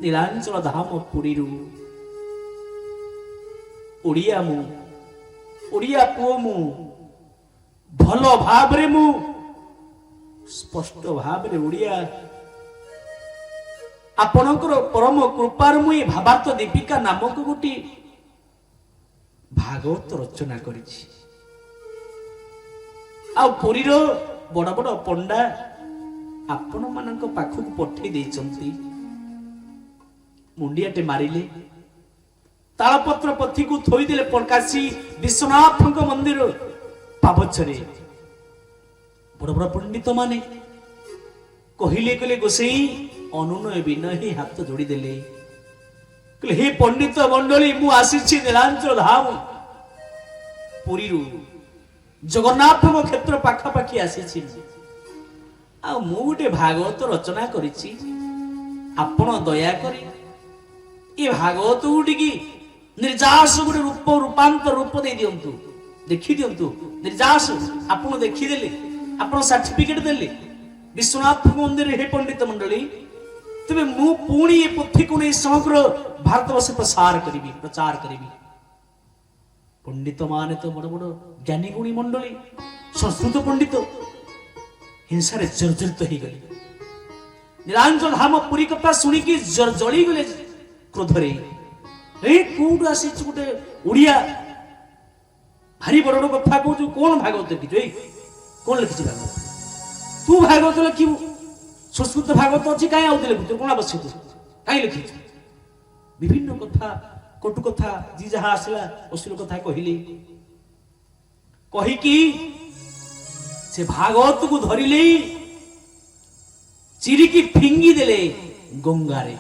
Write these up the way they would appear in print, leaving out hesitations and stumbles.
नीलांचल धाम पुरी ओडिया मु ओडिया पुओ मु भल भाव रे मु स्पष्ट भाव रे ओडिया आपणकर परम कृपार मुई भावार्थ दीपिका नामक गोटी भागवत रचना करिछि। आ पुरीर बड़ बड़ पंडा आपण मानक पाखक पठे देइचंती मुंडियाटे मारिले तालपत्र पथी को थोई देले प्रकाशी विश्वनाथ मंदिर पाबछरे बड़ बड़ पंडित माने कहिले कले गोसेई अनुनय विनय हाथ जोड़ी देले कहले हे पंडित मंडली मु आसीछि नीलांचल धाम पुरी जगन्नाथ क्षेत्र पाखा पाखी आसीछि आ मु गोटे भागवत रचना करिछि आपण दया करी ये भागवत गुटी निर्जास गोटे रूप रूपांतर रूप दे दियंतु देखि दियंतु निर्जास आपण देखि देले आपण सर्टिफिकेट देले विश्वनाथ मंदिर हे पंडित मंडली तबे मु पुणी ये पोथी को नहीं समग्र भारतवर्ष प्रचार करी पंडित माने तो बड़ बड़ ज्ञानी गुणी मंडली संस्कृत पंडित हिंसा रे जर्जरित हो गले नीलांचल धाम पुरी कथा सुनी कि जली गले क्रोध रे ए कोड आसी गोटे उड़िया भारी बड़ बड़ कथा कहू कौन भागवत लिखिछु ए कौन लिखिछु भागवत तू भागवत लिखिबु संस्कृत भागवत अच्छी कहीं आउते लिखु कौन आवश्यक कहीं लिखिछु विभिन्न कथा कटु कथा जी जहाँ आसला अश्लील कथा कहले कहीकि से भागवत को धरिले चिरिकी फिंगी देले गंगारे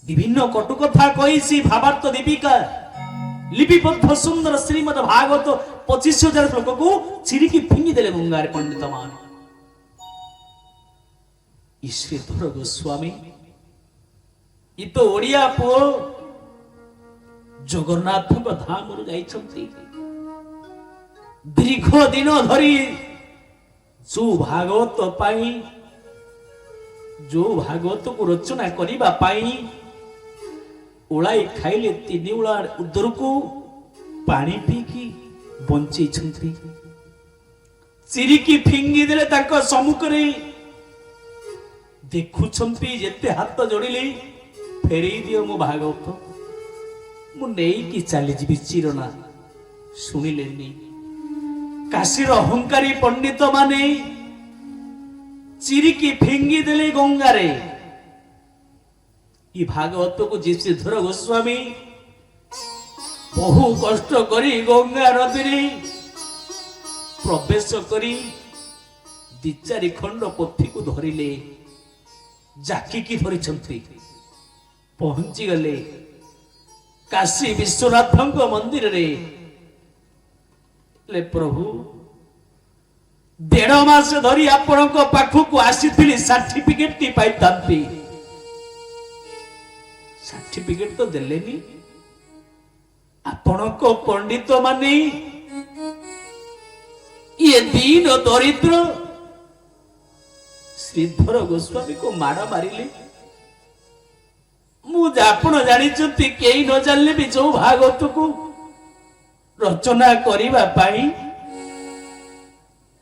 विभिन्न कटु कथा कही सी भावार्थ दीपिका लिपिबद्ध सुंदर श्रीमद भागवत 25,000 श्लोक को चिरिकी फिंगी देले गंगारे पंडित मान श्रीधर गोस्वामी ये तो ओडिया पुओ जगन्नाथ धाम जाइछंती दीर्घ दिन धरी जो भागवत पाई जो भागवत को रचना करिबा पाई उड़ाई खाइले 3 उड़ा उदर को पानी पीकी बंची छंती चिरिकी फिंगी देले ताको सम्मुख रे देखुछंती जेते हाथ जोड़िले फेरी दियो मो भागवत मु नेई कि चली जीवी चिरना सुनिलेनी काशीर अहंकारी पंडित माने चिरिकी फिंगी देले गंगारे ई भागवत को श्रीधर गोस्वामी बहु कष्ट करी गंगा नदी प्रवेश करी 2-4 खंड पोथी को धरिले जाकी धरी पहुंची गले काशी विश्वनाथ मंदिर रे ले प्रभु 1.5 मास धरी आपण पाखक आसी सर्टिफिकेट टी पाई सर्टिफिकेट तो देलेनी आपण को पंडित माने ये दीन दरिद्र श्रीधर गोस्वामी को माड़ा मारिले मुझे जानी कई न जानले भी जो भागवत को रचना करिबा पाई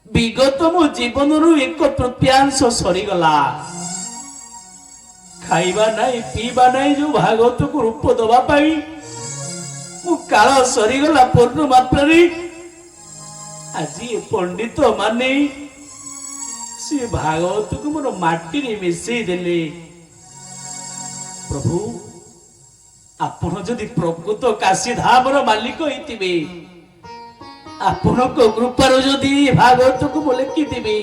विगत मो जीवन रु 1/3 सरीगला खाइबा नहीं पीबा नहीं जो भागवत को रूप दबा पाई मु काल सरीगला पूर्ण मात्रा रे आज पंडित माने से भागवत को मोर माटी रे मिसई देले प्रभु आपण जदि प्रकृत काशी धाम मालिक होइतिबे आपण को कृपार जदि भागवत को बोले कि दिबे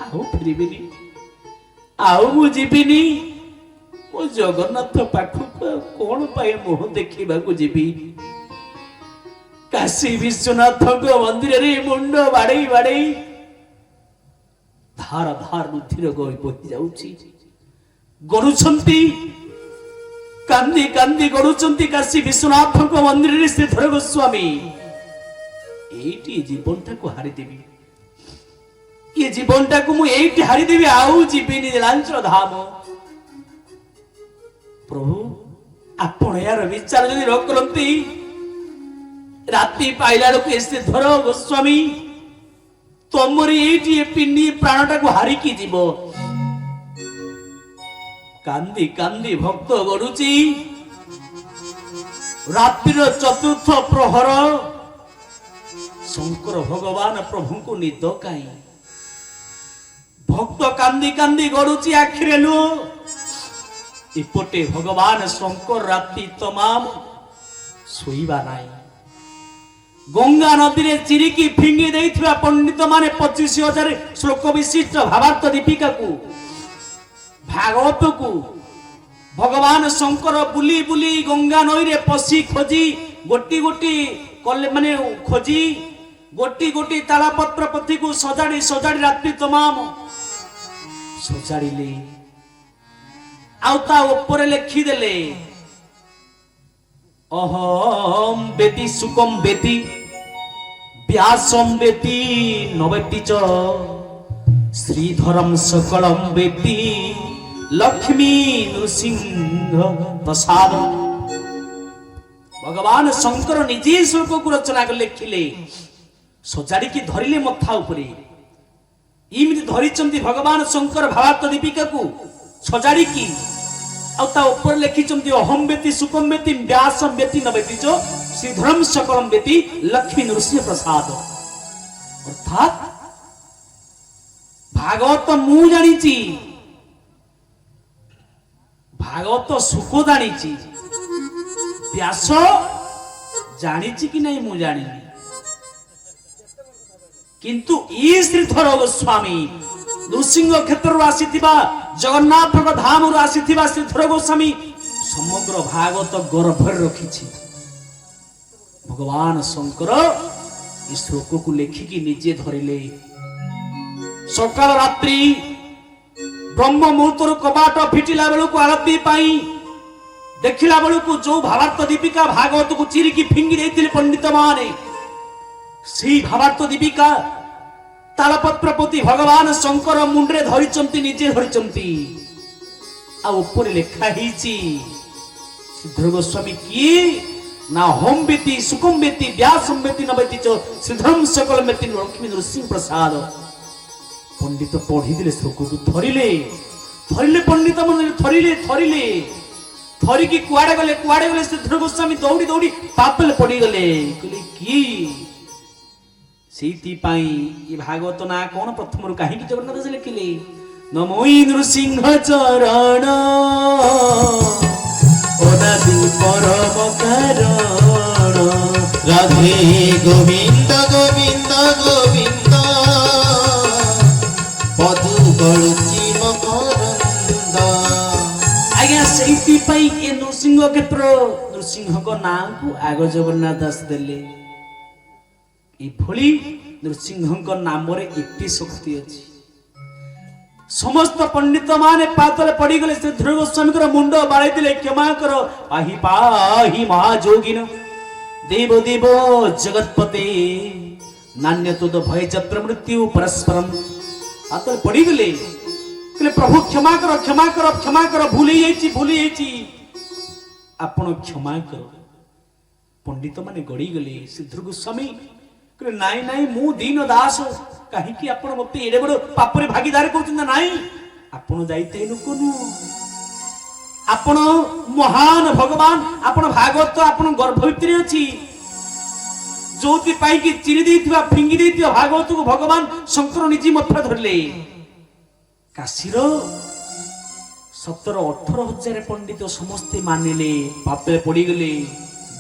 आउ फिरबिनी आउ मु जीबिनी मो जगन्नाथ पाखक कोन पाए मोह देखिबा को जीबी काशी विश्वनाथ मंदिर रे मुंड बाड़े बाड़े धार धार रुधिर गई बही जाउची गरुछंती कांदी कांदी गरुछंती काशी विश्वनाथ मंदिर रे श्रीधर गोस्वामी एटी जीवन को हारी देवी ये जीवनटा को मुझे एटी हारिदेवी आउ जीविनी नीलांचल धाम। प्रभु आपण यार विचार जदि न करती राति पाइला लोक एसे धर गोस्वामी तमरी एटी पिन्नी प्राणटा को हारिकी जीव। कांदी कांदी भक्त गड़ुची रातिर चतुर्थ प्रहर शंकर भगवान प्रभु को निद काई भक्त कांदी कांदी गड़ुची आखिरे लु इपटे भगवान शंकर राति तमाम सोईबा नाई। गंगा नदी रे चिरिकी फिंगी देइथिबा पंडित माने 25,000 श्लोक विशिष्ट भावार्थ दीपिका को भागवत को भगवान शंकर बुली बुली गंगा नई रे पसी खोजी गोटी गोटी कले माने खोजी गोटी गोटी तालपत्र पथी को सजाड़ी सजाड़ी रात्रि तमाम सजाड़िले आउता ऊपर लिखी देले अहम बेति सुकम बेति व्यासम बेति नवेति च श्रीधरम सकलम बेति लक्ष्मी नृसिंह प्रसाद। भगवान शंकर निजे श्लोक को रचना कर लिखिले सजाड़ी की धरिले मथा उपरे इमिति धरिचंती भगवान शंकर भावार्थ दीपिका को सजाड़ी की आउता ऊपर लिखिचंती अहम बेति सुकम बेति व्यासम बेति नवेति च श्रीधरम सकलम बेति लक्ष्मी नृसिंह प्रसाद। अर्थात भागवत मु जानिची भागवत सुख जानिची व्यास जानिची कि नहीं मु जानिनी किंतु ई श्रीधर गोस्वामी नृसिंह क्षेत्र आसीथिबा जगन्नाथ धाम आसीथिबा श्रीधर गोस्वामी समग्र भागवत गर्भ रखिछि। भगवान शंकर इस श्लोक को लेखिकी निजे धरिले सकाल रात्रि ब्रह्म मुहूर्तर कबाट फिटिला बेलू को आरती पाई देखिला बेलू को जो भावार्थ दीपिका भागवत को चिरिकी फिंगी देइथिले पंडित माने सी भावार्थ दीपिका तालपत्र पति भगवान शंकर मुंडरे धरिचंती निजे धरिचंती आ ऊपर लिखा हिची श्रीधर गोस्वामी की ना होम बेति सुकुम बेति व्यासम बेति नवेति च श्रीधरम सकल बेति लक्ष्मी नृसिंह प्रसाद। पंडित पढ़ी दिले श्लोक को धरिले धरिले पंडित मन धरिले धरिले धरिकी कुआडे गले श्रीधर गोस्वामी दौड़ी दौड़ी पापले पड़ी गले कहले की सीति पाई ये भागवत ना कौन प्रथम कहीं जगन्नाथ से लिखिले नमोई नृसिंह चरण ओनादि परम कारण राधे गोविंद गोविंद गोविंद पदु गळुची मकरंद। आज्ञा सीति पाई ये नृसिंह क्षेत्र नृसिंह को नाम को आग जगन्नाथ दास देले ई भोली नृसिंह नाम रे इति शक्ति अछि। समस्त पंडित माने पातले पड़ी गले श्रीधर गोस्वामी मुंड बाड़ी दिले क्षमा करो पाही पाही महाजोगिन देव देव जगतपते नान्य तुद भय जत्र मृत्यु परस्परम पातले पड़ी गले कहले प्रभु क्षमा करो भूली जाइची आपण क्षमा करो। पंडित माने गड़ी गले श्रीधर गोस्वामी कहले नाई नाई मु दीन दास कहीं कि आपण मते एडे बड़ पापरे भागीदार कहउछन नाई आपण जाइते नुकोनु आपण महान भगवान आपण भागवत आपण गर्भ भितरे अछि जोति पाई कि चिरी देथिबा फिंगी देथिबा भागवत को भगवान शंकर निजी मथा धरले काशीर 17-18 पंडित समस्ते मानिले पापरे पड़ी गले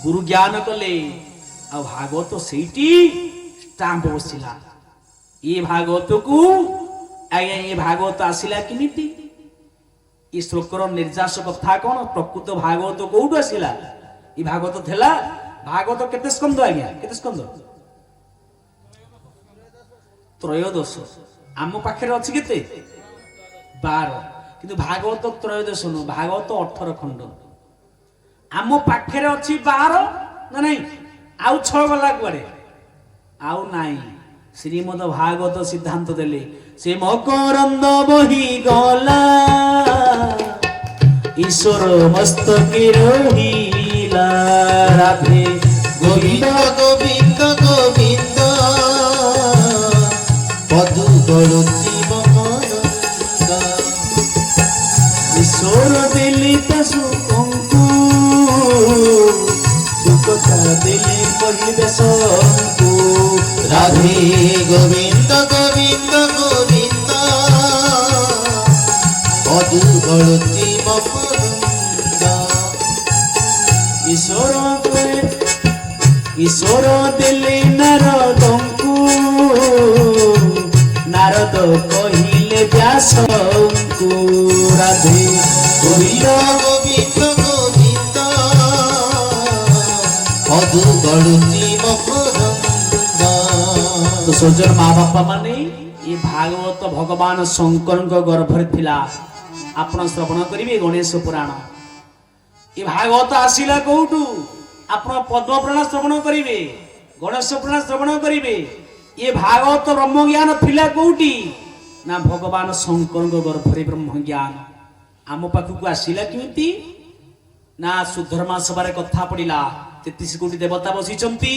गुरु ज्ञान कले आ भागवत सेठी स्टाम्प बसिला ये भागवत को आज्ञा ये भागवत आसिला किमिति ये श्लोकर निर्जास कथा कौन प्रकृत भागवत कोउठ आसिला ये भागवत थेला भागवत केते स्कंद आज्ञा केते स्कंद त्रयोदश आम पाखरे अछि केते 12 किंतु भागवत त्रयोदश नु भागवत 18 खंड आम पाखरे अछि 12 ना नहीं आउ 6 गला कुआडे आउ नाही ଶ୍ରୀମଦ ଭାଗବତ ସିଦ୍ଧାନ୍ତ ଦେଲେ ସେ ମକରନ୍ଦ ବହି ଗଲା ଈଶ୍ୱର ମସ୍ତକେ ରହିଲା ରାଧେ গোবিন্দ গোবিন্দ গোবিন্দ পদু গড়ুচি মকরন্দ ଈଶ୍ୱର ଦେଲେ ପଶୁଙ୍କୁ ସୁକଥା ଦେଲେ କହିବେ ସଙ୍କୁ রাধে গোবিন্দ গোবিন্দ গোবিন্দ পদু গড়ুচি মকরন্দ ଈଶ୍ୱର ଦେଲେ ନାରଦଙ୍କୁ ନାରଦ କହିଲେ ବ୍ୟାସଙ୍କୁ ରାଧେ গোবিন্দ গোবিন্দ গোবিন্দ পদু গড়ুচি মকরন্দ তো ସୋଜର ମା ବାପା ମାନେ ଏ ଭାଗବତ ଭଗବାନ ଶଙ୍କରଙ୍କ ଗର୍ଭରେ ଥିଲା। ଆପଣ ଶ୍ରବଣ କରିବେ ଗଣେଶ ପୁରାଣ। ଏ ଭାଗବତ ଆସିଲା କୋଉଠୁ? ଆପଣ ପଦ୍ମ ପୁରାଣ ଶ୍ରବଣ କରିବେ, ଗଣେଶ ପୁରାଣ ଶ୍ରବଣ କରିବେ। ଏ ଭାଗବତ ବ୍ରହ୍ମଜ୍ଞାନ ଥିଲା କୋଉଠି? ନା ଭଗବାନ ଶଙ୍କରଙ୍କ ଗର୍ଭରେ ବ୍ରହ୍ମଜ୍ଞାନ ଆମ ପାଖକୁ ଆସିଲା କେମିତି? ନା ସୁଧର୍ମା ସଭାରେ କଥା ପଡିଲା 33 କୋଟି ଦେବତା ବସିଛନ୍ତି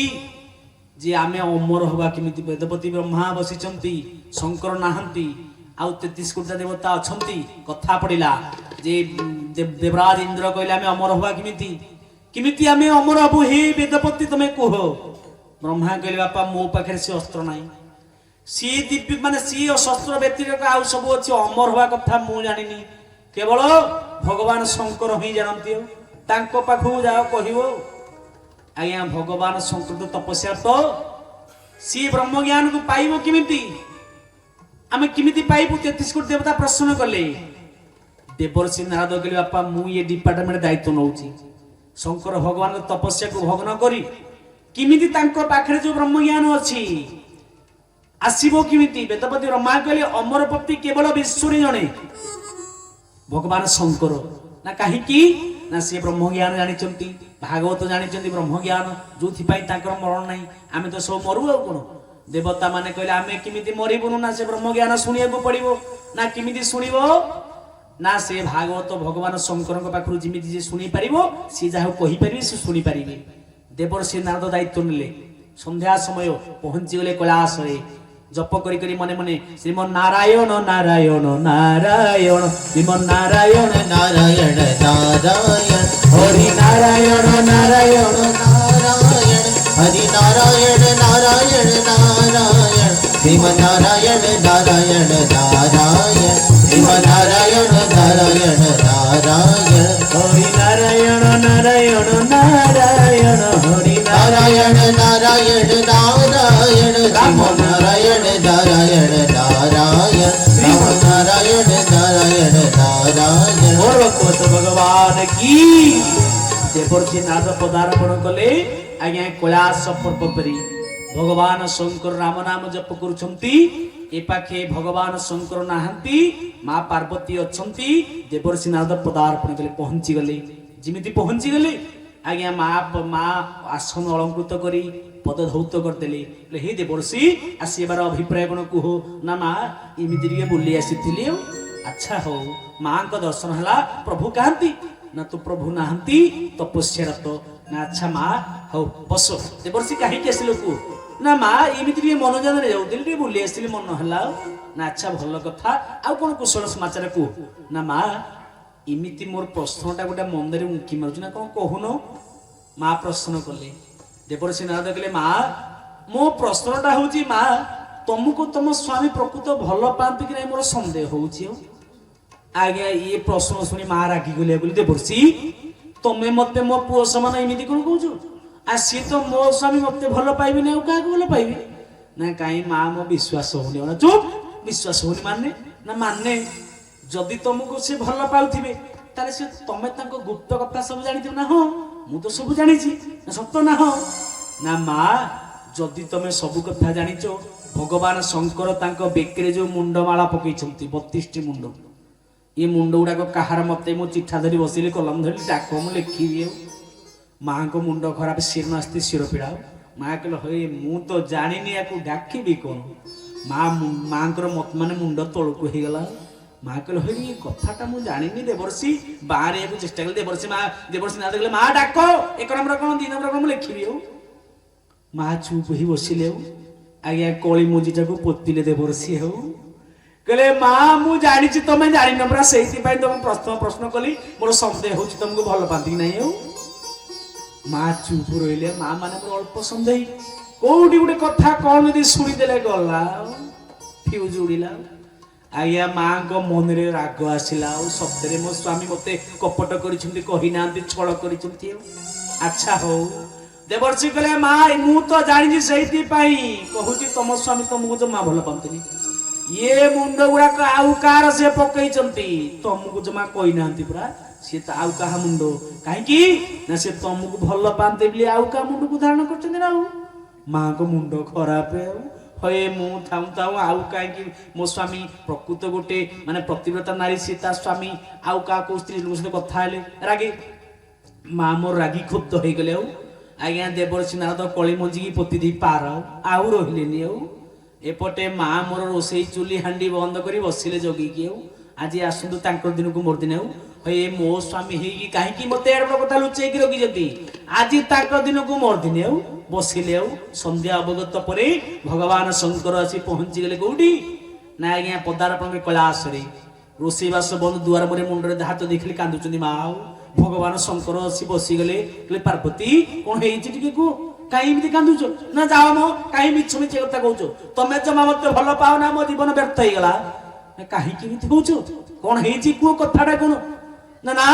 ଯେ ଆମେ ଅମର ହବା କେମିତି? ବେଦପତି ବ୍ରହ୍ମା ବସିଛନ୍ତି, ଶଙ୍କର ନାହାନ୍ତି, ଆଉ 33 କୋଟି ଦେବତା ଅଛନ୍ତି। କଥା ପଡିଲା ଯେ ଦେବରାଜ ଇନ୍ଦ୍ର କହିଲେ ଆମେ ଅମର ହବା କେମିତି? କେମିତି ଆମେ ଅମର ହବୁ? ହେ ବେଦପତି ତମେ କୁହ। ବ୍ରହ୍ମା କହିଲେ ବାପା ମୋ ପାଖରେ ସେ ଅସ୍ତ୍ର ନାହିଁ, ସିଏ ଦିବ୍ୟ ମାନେ ସିଏ ଶସ୍ତ୍ର ବ୍ୟତିରେକ ଆଉ ସବୁ ଅଛି। ଅମର ହବା କଥା ମୁଁ ଜାଣିନି, କେବଳ ଭଗବାନ ଶଙ୍କର ହିଁ ଜାଣନ୍ତି। ତାଙ୍କ ପାଖକୁ ଯାଅ କହିବ। ଆଜ୍ଞା ଭଗବାନ ଶଙ୍କର ତପସ୍ୟା ତ ସିଏ ବ୍ରହ୍ମଜ୍ଞାନକୁ ପାଇବ କେମିତି? ଆମେ କେମିତି ପାଇବୁ? 33 କୋଟି ଦେବତା ପ୍ରଶ୍ନ କଲେ। ଦେବର୍ଷି ନାରଦ କହିଲେ ବାପା ମୁଁ ଏ ଡିପାର୍ଟମେଣ୍ଟ ଦାୟିତ୍ୱ ନଉଛି। ଶଙ୍କର ଭଗବାନଙ୍କ ତପସ୍ୟାକୁ ଭଗ୍ନ କରି କେମିତି ତାଙ୍କ ପାଖରେ ଯୋଉ ବ୍ରହ୍ମଜ୍ଞାନ ଅଛି ଆସିବ କେମିତି? ବେଦପତି ବ୍ରହ୍ମା କହିଲେ ଅମରପତି କେବଳ ବିଶ୍ୱରେ ଜଣେ ଭଗବାନ ଶଙ୍କର। ନା କାହିଁକି? ନା ସେ ବ୍ରହ୍ମଜ୍ଞାନ ଜାଣିଛନ୍ତି, ଭାଗବତ ଜାଣିଛନ୍ତି ବ୍ରହ୍ମଜ୍ଞାନ, ଯୋଉଥିପାଇଁ ତାଙ୍କର ମରଣ ନାହିଁ। ଆମେ ତ ସବୁ ମରୁ ଆଉ କଣ? ଦେବତା ମାନେ କହିଲେ ଆମେ କେମିତି ମରିବୁନୁ? ନା ସେ ବ୍ରହ୍ମଜ୍ଞାନ ଶୁଣିବାକୁ ପଡିବ। ନା କେମିତି ଶୁଣିବ? ନା ସେ ଭାଗବତ ଭଗବାନ ଶଙ୍କରଙ୍କ ପାଖରୁ ଯେମିତି ଯେ ଶୁଣି ପାରିବ, ସେ ଯାହାକୁ କହିପାରିବେ ସେ ଶୁଣିପାରିବେ। ଦେବର୍ଷି ନାରଦ ଦାୟିତ୍ୱ ନେଲେ। ସନ୍ଧ୍ୟା ସମୟ ପହଞ୍ଚିଗଲେ କୈଳାସରେ। ଜପ କରି କରି ମନେ ମନେ ଶ୍ରୀମନ୍ ନାରାୟଣ ନାରାୟଣ ନାରାୟଣ ଶ୍ରୀମନ୍ ନାରାୟଣ নারায়ণ নারায়ণ হরি নারায়ণ নারায়ণ নারায়ণ হরি নারায়ণ নারায়ণ নারায়ণ শিব নারায়ণ নারায়ণ নারায়ণ শিব নারায়ণ নারায়ণ নারায়ণ হরি নারায়ণ নারায়ণ নারায়ণ হরি নারায়ণ নারায়ণ নারায়ণ রাম নারায়ণ নারায়ণ নারায়ণ রাম নারায়ণ নারায়ণ নারায়ণ ভগবত ভগবান কি দেবর্ষি নারদ পদার্পণ কলে। আজ্ঞା কৈଳାସ ପର୍ବତରେ ଭଗବାନ ଶଙ୍କର ରାମ ନାମ ଜପ କରୁଛନ୍ତି। ଏ ପାଖେ ଭଗବାନ ଶଙ୍କର ନାହାନ୍ତି, ମା ପାର୍ବତୀ ଅଛନ୍ତି। ଦେବର୍ଷି ନାରଦ ପଦାର୍ପଣ କଲେ, ପହଞ୍ଚି ଗଲେ। ଯେମିତି ପହଞ୍ଚି ଗଲେ ଆଜ୍ଞା ମା ଆସନ ଅଳଙ୍କୃତ କରି ପଦ ଧୌତ କରିଦେଲେ। ହେ ଦେବର୍ଷି ଆସିବାର ଅଭିପ୍ରାୟ କଣ କୁହ? ନା ମା ଏମିତି ଟିକେ ବୁଲି ଆସିଥିଲି ଆଉ। ଆଚ୍ଛା ହଉ, ମାଙ୍କ ଦର୍ଶନ ହେଲା। ପ୍ରଭୁ କାହାନ୍ତି? ନା ତୁ ପ୍ରଭୁ ନାହାନ୍ତି, ତପସ୍ୟାରତ। ନା ଆଚ୍ଛା ମା ହଉ ବସ। ଦେବର୍ଷି କାହିଁକି ଆସିଲୁ କୁହ? ନା ମା ଏମିତି ଟିକେ ମନୋରଞ୍ଜନରେ ଯାଉଥିଲି, ଟିକେ ବୁଲି ଆସିଥିଲି, ମନ ହେଲା ଆଉ। ନା ଆଚ୍ଛା ଭଲ କଥା, ଆଉ କଣ କୁଶଳ ସମାଚାର କୁହ? ନା ମା ଏମିତି ମୋର ପ୍ରଶ୍ନଟା ଗୋଟେ ମନରେ ଉଙ୍କି ମାରୁଛି, ନା କଣ କହୁନ? ମା ପ୍ରଶ୍ନ କଲେ। ଦେବର୍ଷି ନାରଦ କହିଲେ ମା ମୋ ପ୍ରଶ୍ନଟା ହଉଛି ମା ତମକୁ ତମ ସ୍ୱାମୀ ପ୍ରକୃତ ଭଲ ପାଆନ୍ତି କି ନାହିଁ ମୋର ସନ୍ଦେହ ହଉଛି। ଆଜ୍ଞା ଏ ପ୍ରଶ୍ନ ଶୁଣି ମା ରାଗିଗଲେ। ବୋଲି ଦେବର୍ଷି ତମେ ମତେ ମୋ ପୁଅ ସମାନ ଏମିତି କଣ କହୁଛ? ଆଉ ସିଏ ତ ମୋ ସ୍ୱାମୀ ମତେ ଭଲ ପାଇବେନି, ଆଉ କାହାକୁ ଭଲ ପାଇବେ? ନା କାହିଁ ମା ମୋ ବିଶ୍ୱାସ ହଉନି। ନା ଚୁପ୍, ବିଶ୍ୱାସ ହଉନି ମାନେ? ନା ମାନେ ଯଦି ତମକୁ ସେ ଭଲ ପାଉଥିବେ ତାହେଲେ ସେ ତମେ ତାଙ୍କ ଗୁପ୍ତ କଥା ସବୁ ଜାଣିଥିବ। ନା ହଁ ମୁଁ ତ ସବୁ ଜାଣିଛି। ନା ସତ ନା ହଁ? ନା ମା ଯଦି ତମେ ସବୁ କଥା ଜାଣିଛ, ଭଗବାନ ଶଙ୍କର ତାଙ୍କ ବେକରେ ଯୋଉ ମୁଣ୍ଡମାଳା ପକେଇଛନ୍ତି 32ଟି ମୁଣ୍ଡ, ଏ ମୁଣ୍ଡ ଗୁଡାକ କାହାର? ମତେ ମୁଁ ଚିଠା ଧରି ବସିଲି, କଲମ ଧରି ଡାକ ମୁଁ ଲେଖିବି। ଆଉ ମାଙ୍କ ମୁଣ୍ଡ ଖରାପ, ଶିର ନାସ୍ତି ଶିର ପୀଡ଼ା, ମା କହିଲେ ହଇ ମୁଁ ତ ଜାଣିନି ୟାକୁ ଡାକିବି କଣ। ମାଙ୍କର ମାନେ ମୁଣ୍ଡ ତଳକୁ ହେଇଗଲା। ମା କହିଲେ ହଇ ଏ କଥାଟା ମୁଁ ଜାଣିନି ଦେବର୍ଷି ବାହାରିବାକୁ ଚେଷ୍ଟା କଲେ। ଦେବର୍ଷି ନା ଦେଖିଲେ ମା ଡାକ 1 ନମ୍ବର କଣ 2 ନମ୍ବର କଣ ମୁଁ ଲେଖିବି ଆଉ। ମା ଚୁପ ହେଇ ବସିଲେ ଆଉ। ଆଜ୍ଞା କଳି ମୁଞ୍ଜିଟାକୁ ପୋତିଲେ ଦେବର୍ଷି ଆଉ। କହିଲେ ମା ମୁଁ ଜାଣିଛି ତମେ ଜାଣିନ ପରା, ସେଇଥିପାଇଁ ତମ ପ୍ରଶ୍ନ କଲି ମୋର ସନ୍ଦେହ ହଉଛି ତମକୁ ଭଲ ପାଆନ୍ତି କି ନାହିଁ ଆଉ। ମା ଚୁପ ରହିଲେ। ମା ମାନେ ମୋର ଅଳ୍ପ ସନ୍ଦେହ, କୋଉଠି ଗୋଟେ କଥା କଣ ଯଦି ଶୁଣିଦେଲେ ଗଲା ଫ୍ୟୁଜ ଉଡ଼ିଲା। ଆଜ୍ଞା ମାଙ୍କ ମନରେ ରାଗ ଆସିଲା ଆଉ ସତରେ ମୋ ସ୍ୱାମୀ ମତେ କପଟ କରିଛନ୍ତି କହିନାହାନ୍ତି, ଛଳ କରିଛନ୍ତି ଆଉ। ଆଚ୍ଛା ହଉ। ଦେବର୍ଷି କହିଲେ ମା ମୁଁ ତ ଜାଣିଛି ସେଇଥିପାଇଁ କହୁଛି ତମ ସ୍ୱାମୀ ତମକୁ ଜମା ଭଲ ପାଆନ୍ତିନି। ଇଏ ମୁଣ୍ଡ ଗୁଡାକ ଆଉ କାହାର ସେ ପକେଇଛନ୍ତି, ତମକୁ ଜମା କହିନାହାନ୍ତି ପୁରା। ସିଏ ତ ଆଉ କାହା ମୁଣ୍ଡ, କାହିଁକି ନା ସେ ତମକୁ ଭଲ ପାଆନ୍ତି ବୋଲି ଆଉ କାହା ମୁଣ୍ଡକୁ ଧାରଣ କରୁଛନ୍ତି ନା ଆଉ। ମାଙ୍କ ମୁଣ୍ଡ ଖରାପ ଆଉ। ହଏ ମୁଁ ଥାଉ ଥାଉ ଆଉ କାହିଁକି ମୋ ସ୍ୱାମୀ ପ୍ରକୃତ ଗୋଟେ ମାନେ ପ୍ରତିବ୍ରତା ନାରୀ, ସିଏ ତା ସ୍ୱାମୀ ଆଉ କାହା କୋଉ ସ୍ତ୍ରୀ ଲୋକ ସହିତ କଥା ହେଲେ ରାଗି। ମା ମୋର ରାଗି କ୍ଷୁବ୍ଧ ହେଇଗଲେ ଆଉ। ଆଜ୍ଞା ଦେବର୍ଷି ନାରଦ କଳି ମଞ୍ଜିକି ପୋତି ଦେଇ ପାର ଆଉ ରହିଲେନି ଆଉ। ଏପଟେ ମା ମୋର ରୋଷେଇ ଚୁଲି ହାଣ୍ଡି ବନ୍ଦ କରି ବସିଲେ ଜଗିକି ଆଉ। ଆଜି ଆସନ୍ତୁ ତାଙ୍କର ଦିନକୁ ମୋର ଦିନ ଆଉ। ହେ ମୋ ସ୍ୱାମୀ ହେଇକି କାହିଁକି ମତେ ଏଡ ବଡ କଥା ଲୁଚେଇକି ରଖିଛନ୍ତି, ଆଜି ତାଙ୍କ ଦିନକୁ ମୋର ଦିନ ଆଉ। ବସିଲେ ଆଉ। ସନ୍ଧ୍ୟା ଅବଗତ ପରେ ଭଗବାନ ଶଙ୍କର ଆସି ପହଞ୍ଚିଗଲେ କୋଉଠି ନା ଆଜ୍ଞା ପଦାର୍ପଣ କୈଳାସରେ। ରୋଷେଇବାସ ବନ୍ଦ, ଦୁଆର ମୁହଁରେ ମୁଣ୍ଡରେ ହାତ ଦେଖିଲେ କାନ୍ଦୁଛନ୍ତି ମା ଆଉ। ଭଗବାନ ଶଙ୍କର ଆସି ବସିଗଲେ। କହିଲେ ପାର୍ବତୀ କଣ ହେଇଛି ଟିକେ କୁହ, କାହିଁ ଏମିତି କାନ୍ଦୁଛ? ନା ଯାଅ ମ କାହିଁ ମିଛ ମିଛ କଥା କହୁଛ, ତମେ ଜମା ମତେ ଭଲ ପାଅ ନା, ମୋ ଜୀବନ ବ୍ୟର୍ଥ ହେଇଗଲା। କାହିଁକି ଏମିତି କହୁଛ, କଣ ହେଇଛି କୁହ କଥାଟା କଣ? ନା ନା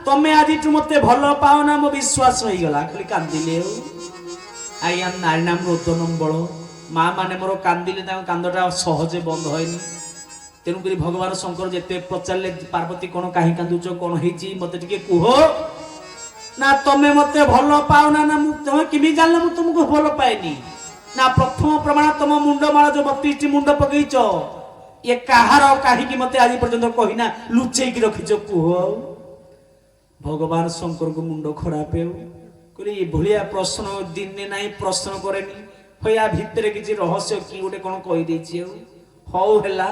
ତମେ ଆଜିଠୁ ମତେ ଭଲ ପାଅ ନା, ମୋ ବିଶ୍ୱାସ ହେଇଗଲା। ଖାଲି କାନ୍ଦିଲେ ଆଉ। ଆଜ୍ଞା ନାରୀ ନାମ ରୋଦନ ବଳ। ମା ମାନେ ମୋର କାନ୍ଦିଲେ ତାଙ୍କ କାନ୍ଦଟା ସହଜେ ବନ୍ଦ ହଏନି। ତେଣୁକରି ଭଗବାନ ଶଙ୍କର ଯେତେ ପଚାରିଲେ ପାର୍ବତୀ କଣ କାହିଁ କାନ୍ଦୁଛ, କଣ ହେଇଛି ମତେ ଟିକେ କୁହ। ନା ତମେ ମତେ ଭଲ ପାଅ ନା, ନା ତମେ କେମିତି ଜାଣିଲ ମୁଁ ତମକୁ ଭଲ ପାଏନି? ନା ପ୍ରଥମ ପ୍ରମାଣ ତମ ମୁଣ୍ଡ ମାଳ ଯୋଉ 32ଟି ମୁଣ୍ଡ ପକେଇଛ, ଏ କାହାର କାହିଁକି ମତେ ଆଜି ପର୍ଯ୍ୟନ୍ତ କହିନା ଲୁଚେଇକି ରଖିଛ କୁହ ଆଉ। ଭଗବାନ ଶଙ୍କରଙ୍କ ମୁଣ୍ଡ ଖରାପ ଆଉ। କହିଲେ ଏଭଳିଆ ପ୍ରଶ୍ନ ଦିନେ ନାହିଁ ପ୍ରଶ୍ନ କରେନି, ୟା ଭିତରେ କିଛି ରହସ୍ୟ କି ଗୋଟେ କଣ କହିଦେଇଛି ଆଉ। ହଉ ହେଲା,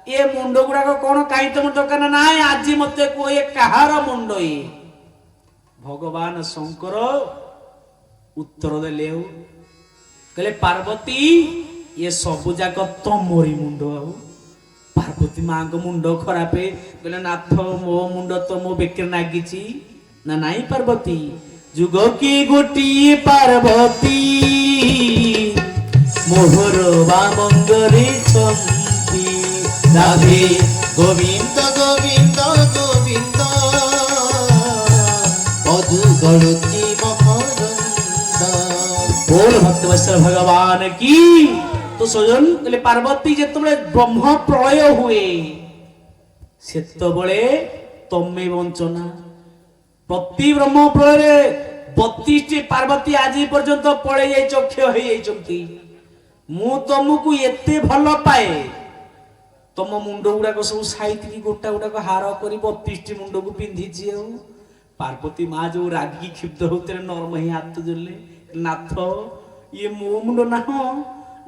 ଏ ମୁଣ୍ଡ ଗୁଡାକ କଣ କାହିଁ ତମ ଦୋକାନ ନାହିଁ, ଆଜି ମତେ କୁହ ଏ କାହାର ମୁଣ୍ଡ? ଇଏ ଭଗବାନ ଶଙ୍କର ଉତ୍ତର ଦେଲେ ଆଉ। କହିଲେ ପାର୍ବତୀ ଏ ସବୁ ଯାକ ତମରି ମୁଣ୍ଡ ଆଉ। ପାର୍ବତୀ ମାଙ୍କ ମୁଣ୍ଡ ଖରାପ। କହିଲେ ନାଥ ମୋ ମୁଣ୍ଡ ତ ମୋ ବେକରେ ନାଗିଛି। ନା ନାଇଁ ପାର୍ବତୀ, ଯୁଗ କି ଗୋଟିଏ ପାର୍ବତୀ ମୋହର ବାମଙ୍ଗରେ ଛନ୍ତି। রাধে গোবিন্দ গোবিন্দ গোবিন্দ মধু গড়ুচি মকরন্দ। बोल भक्तवत्सल भगवान की। तो स्वयं कहले पार्वती जेतबळे ब्रह्म प्रलय हुए सेतबळे तमे बंचना। प्रति ब्रह्म प्रलय 32टी पार्वती आज पर्यंत पळे जाई चक्ष होई जाइचंती। मु तमକୁ एते भल पाए, तम मुंड गुड़ाक सब साइती गोटा गुड़ाक हार कर 32टी मुंड को पिंधिची। पार्वती माँ जो रागी क्षिप्त होते नरम ही हाथ जोड़ले, नाथ ये मो मुंड ना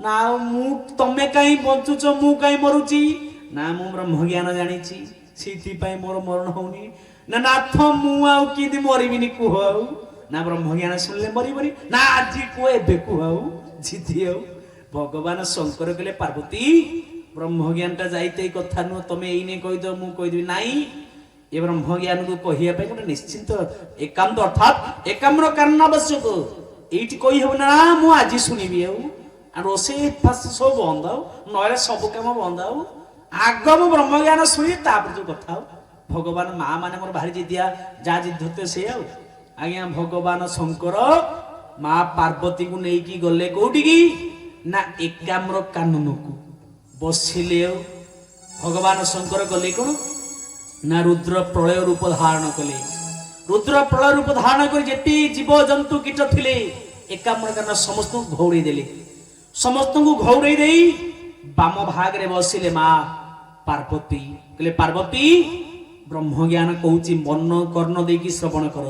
ना मु तमे कहीं बंचुच मु कहीं मरुची ना मु ब्रह्म ज्ञान जानी से मोर मरण होनी ना नाथ मु आउ कि मरबिनी कुह ना ब्रह्म ज्ञान शुणिले मरबनी ना आज कुह एबे कुह जीती आउ। भगवान शंकर कहले पार्वती ब्रह्म ज्ञानटा जाइते कथा नुह, तमे एने कहीद मु कहीदेवी नाई। ये ब्रह्म ज्ञान को कहिया पे गोटे निश्चिंत एकांत अर्थात एकाम्र कारण आवश्यक। एइठी कहि हो ना मु आज सुनिबी आ रोसे फास सब बंद नहले सब काम बंद आग मु ब्रह्म ज्ञान सुनी तापर जो कथा। भगवान माँ माने मोर भारी जिदिया जा जिद्धते से आज्ञा भगवान शंकर माँ पार्वती को लेकिन गले कौटी की ना एकाम्र कानन को बसिले। भगवान शंकर गले कौन ना रुद्र प्रलय रूप धारण कले। रुद्र प्रलय रूप धारण कर जेती जीव जंतु कीट थिले एकाम्र कानन समस्त घौड़े देले। समस्त को घौड़े दे बाम भाग रे बसिले माँ पार्वती। कहले पार्वती ब्रह्म ज्ञान कहूची मन कर्ण देकी श्रवण कर।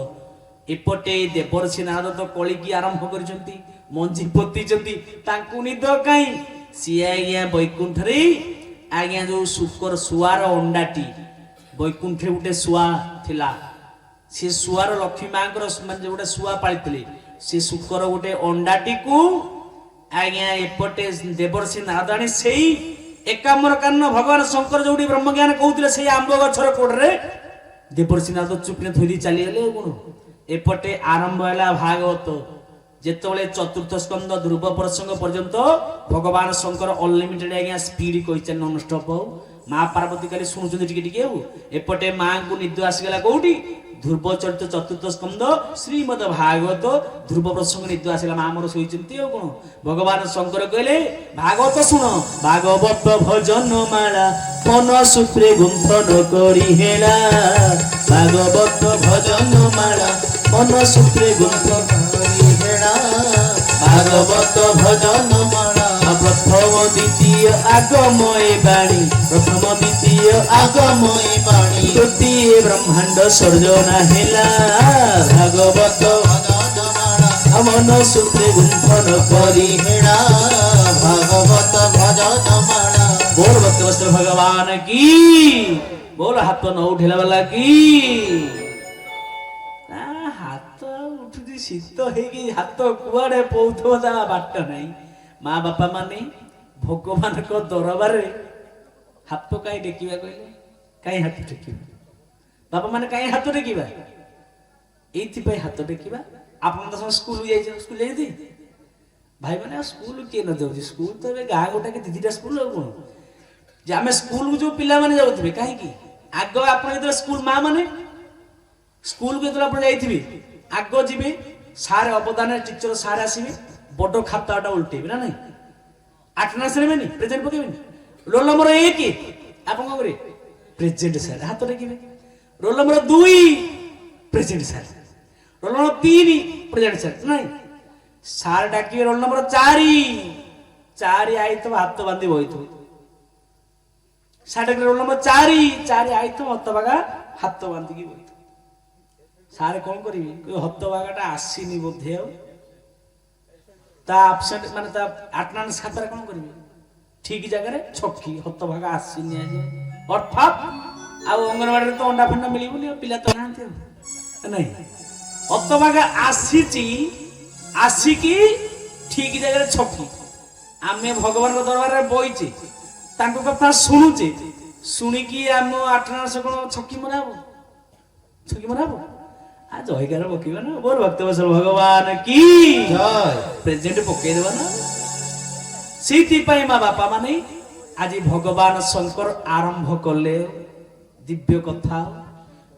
एपटे देवर्षि नारद तो कलिकी आरंभ कर ମଞ୍ଜି ପୋତିଛନ୍ତି ତାଙ୍କୁ ନିଦ କାହିଁ ସିଏ ଆଜ୍ଞା ବୈକୁଣ୍ଠରେ ଆଜ୍ଞା ଯୋଉ ଶୁକର ଶୁଆର ଅଣ୍ଡାଟି ବୈକୁଣ୍ଠରେ ଗୋଟେ ଶୁଆ ଥିଲା ସେ ଶୁଆର ଲକ୍ଷ୍ମୀ ମାଙ୍କର ମାନେ ଗୋଟେ ଶୁଆ ପାଳିଥିଲେ ସେ ଶୁକର ଗୋଟେ ଅଣ୍ଡାଟିକୁ ଆଜ୍ଞା ଏପଟେ ଦେବର୍ଷି ନାରଦାଣୀ ସେଇ ଏକାମ୍ର କାନ ଭଗବାନ ଶଙ୍କର ଯୋଉଠି ବ୍ରହ୍ମଜ୍ଞାନ କହୁଥିଲେ ସେଇ ଆମ୍ବ ଗଛର କୋଡରେ ଦେବର୍ଷି ନାରଦ ଚୁପିନେ ଧୋଇ ଚାଲିଗଲେ କଣ ଏପଟେ ଆରମ୍ଭ ହେଲା ଭାଗବତ ଯେତେବେଳେ ଚତୁର୍ଥ ସ୍କନ୍ଦ ଧ୍ରୁବ ପ୍ରସଙ୍ଗ ପର୍ଯ୍ୟନ୍ତ ଭଗବାନ ଶଙ୍କର ଅନଲିମିଟେଡ ଆଜ୍ଞା ସ୍ପିଡ କହିଛନ୍ ନନଷ୍ଟପ ମା ପାର୍ବତୀ କାଲି ଶୁଣୁଛନ୍ତି ଟିକେ ଟିକେ ଆଉ ଏପଟେ ମାଙ୍କୁ ନିଦ ଆସିଗଲା କୋଉଠି ଧ୍ରୁବ ଚରିତ ଚତୁର୍ଥ ସ୍କନ୍ଦ ଶ୍ରୀମଦ ଭାଗବତ ଧ୍ରୁବ ପ୍ରସଙ୍ଗ ନିଦ ଆସିଲା ମା ମୋର ଶୋଇଛନ୍ତି ଆଉ କଣ ଭଗବାନ ଶଙ୍କର କହିଲେ ଭାଗବତ ଶୁଣ ଭାଗବତ ଭଜନ ମାଳା ମନ ସୂତ୍ରେ ଗୁନ୍ଥନ କରି ହେଲା ଭାଗବତ ଭଜନ ମାଳା ମନ ସୂତ୍ରେ ଗୁନ୍ଥନ କରି ହେଲା ভাগবত ভজন মালা প্রথম দ্বিতীয় আগময় বাণী প্রথম দ্বিতীয় আগময় বাণী তৃতীয় ব্রহ্মাণ্ড সর্জনা হেলা ভাগবত ভজন মালা মন সূত্রে গুন্থন করি হেলা ভাগবত ভজন মালা बोल भक्त वस्त्र भगवान की बोल हाथ न उठेला वाला की हाथ उठुची शीत ହେଇକି ହାତ କୁଆଡେ ପଉଥିବ ତା ବାଟ ନାହିଁ ମା ବାପା ମାନେ ଭଗବାନଙ୍କ ଦରବାରରେ ହାତ କାଇଁ ଟେକିବା କହିଲେ କାଇଁ ହାତ ଟେକିବା ବାପା ମାନେ କାଇଁ ହାତ ଟେକିବା ଏଇଥିପାଇଁ ହାତ ଟେକିବା ଆପଣ ତ ସ୍କୁଲ ଯାଇଛ ସ୍କୁଲ ଯାଇଛନ୍ତି ଭାଇ ମାନେ ସ୍କୁଲ କିଏ ନ ଯାଉଛି ସ୍କୁଲ ତ ଏବେ ଗାଁ ଗୋଟାକେ ଦିଦିଟା ସ୍କୁଲ ଆଉ କଣ ଯେ ଆମେ ସ୍କୁଲକୁ ଯୋଉ ପିଲାମାନେ ଯାଉଥିବେ କାହିଁକି ଆଗ ଆପଣ ଯେତେବେଳେ ସ୍କୁଲ ମା ମାନେ ସ୍କୁଲକୁ ଯେତେବେଳେ ଆପଣ ଯାଇଥିବେ ଆଗ ଯିବେ ସାର୍ ଅବଦାନ ଟିଚର ସାର୍ ଆସିବେ ବଡ ଖାତାଟା ଉଲ୍ଟେଇବେ ନା ନାଇଁ ଆଟେଣ୍ଡାନ୍ସ ନେବେନି ପ୍ରେଜେଣ୍ଟ ପକେଇବେନି ରୋଲ ନମ୍ବର 1 ଆପଣ କଣ କରିବେ ପ୍ରେଜେଣ୍ଟ ସାର୍ ହାତ ଟେକିବେ roll number 2 present sir roll number 3 present sir ନାଇଁ ସାର୍ ଡାକିବେ ରୋଲ ନମ୍ବର 4 ଆଇଥିବ ହାତ ବାନ୍ଧି ବଇଥିବ ସାର୍ ଡାକିଲେ ରୋଲ ନମ୍ବର 4 ଆଇଥିବ ହତବାଗା ହାତ ବାନ୍ଧିକି ବଇଥିବ ସାର୍ କଣ କରିବେ ହତବାଗାଟା ଆସିନି ବୋଧେ ଆଉ ତା ଆବସେଣ୍ଟ ମାନେ ତା ଆଟେଣ୍ଡାନ୍ସ ଖାତାରେ କଣ କରିବେ ଠିକ ଜାଗାରେ ଛକି ହତବାଗା ଆସିନି ଆଜି ଅର୍ଥାତ୍ ଆଉ ଅଙ୍ଗନବାଡିରେ ତ ଅଣ୍ଡା ଫଣ୍ଡା ମିଳିବନି ଆଉ ପିଲା ତ ନାହାନ୍ତି ଆଉ ନାଇଁ ହତବାଗା ଆସିଛି ଆସିକି ଠିକ ଜାଗାରେ ଛକି ଆମେ ଭଗବାନଙ୍କ ଦରବାରରେ ବଇଛେ ତାଙ୍କ କଥା ଶୁଣୁଛେ ଶୁଣିକି ଆମ ଆଟେଣ୍ଡାନ୍ସ କଣ ଛକି ମରା ହବ आ जयकार पकेबा ना बोल भक्त वत्सल भगवान की জয় प्रेजेंट पकई देबा ना सीति पई मा बापा माने आज भगवान शंकर आरंभ कले दिव्य कथा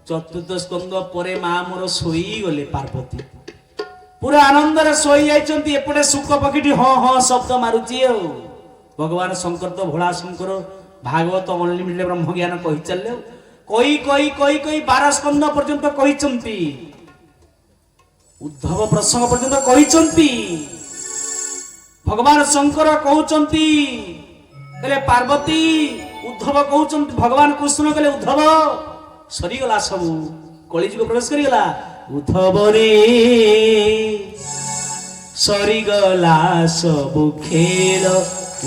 चतुर्थ स्कंद परे मा मोर सोई गले पार्वती पूरा आनंद रे सोई आइचंती एपटे सुख पखिटी ह ह शब्द मारुची औ भगवान शंकर तो भोला शंकर भागवत अनलिमिटेड ब्रह्म ज्ञान कहि चलले कोई 12 स्कंद पर्यंत कहिचंती उद्धव प्रसंग पर्यंत कहिचंती भगवान शंकर कहउचंती कहले पार्वती उद्धव कहउचंती भगवान कृष्ण कहले उद्धव सरी गला सब कलिजुग प्रवेश करी गला उद्धव रे सरी गला सब खेल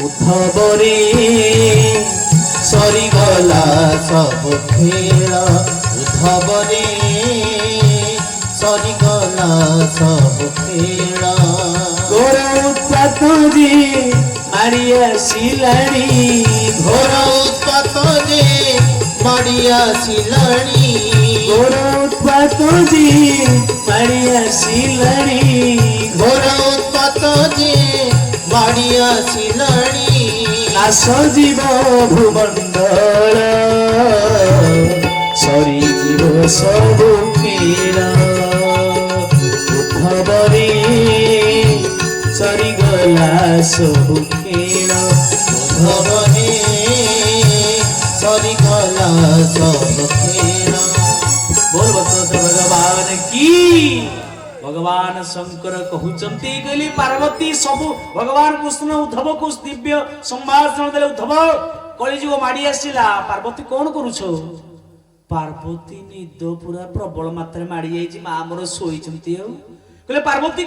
उद्धव रे সরিগলা সব খেল উদ্ধব রে সরিগলা সব খেল ঘোর উৎপাত যে মারিয়া শিলাড়ি ঘোর উৎপাত যে মারিয়া শিলাড়ি ঘোর উৎপাত যে মারিয়া শিলাড়ি ঘোর উৎপাত যে মারিয়া শিলাড়ি নাশ জীব ভূমণ্ডল সরি জীব সবু খেল উদ্ধব রে সরি গলা সবু খেল উদ্ধব রে সরিগলা সব খেল बोल भक्त भगवान की भगवान शंकर कहउचंती कहली पार्वती सब भगवान कृष्ण उद्धव को दिव्य संभाषण देले उद्धव कलिजुग माडी आसिला पार्वती कोन करूछो पार्वती निद पूरा प्रबल मात्रा माडी जाईची मा हमर सोईचंती कहले पार्वती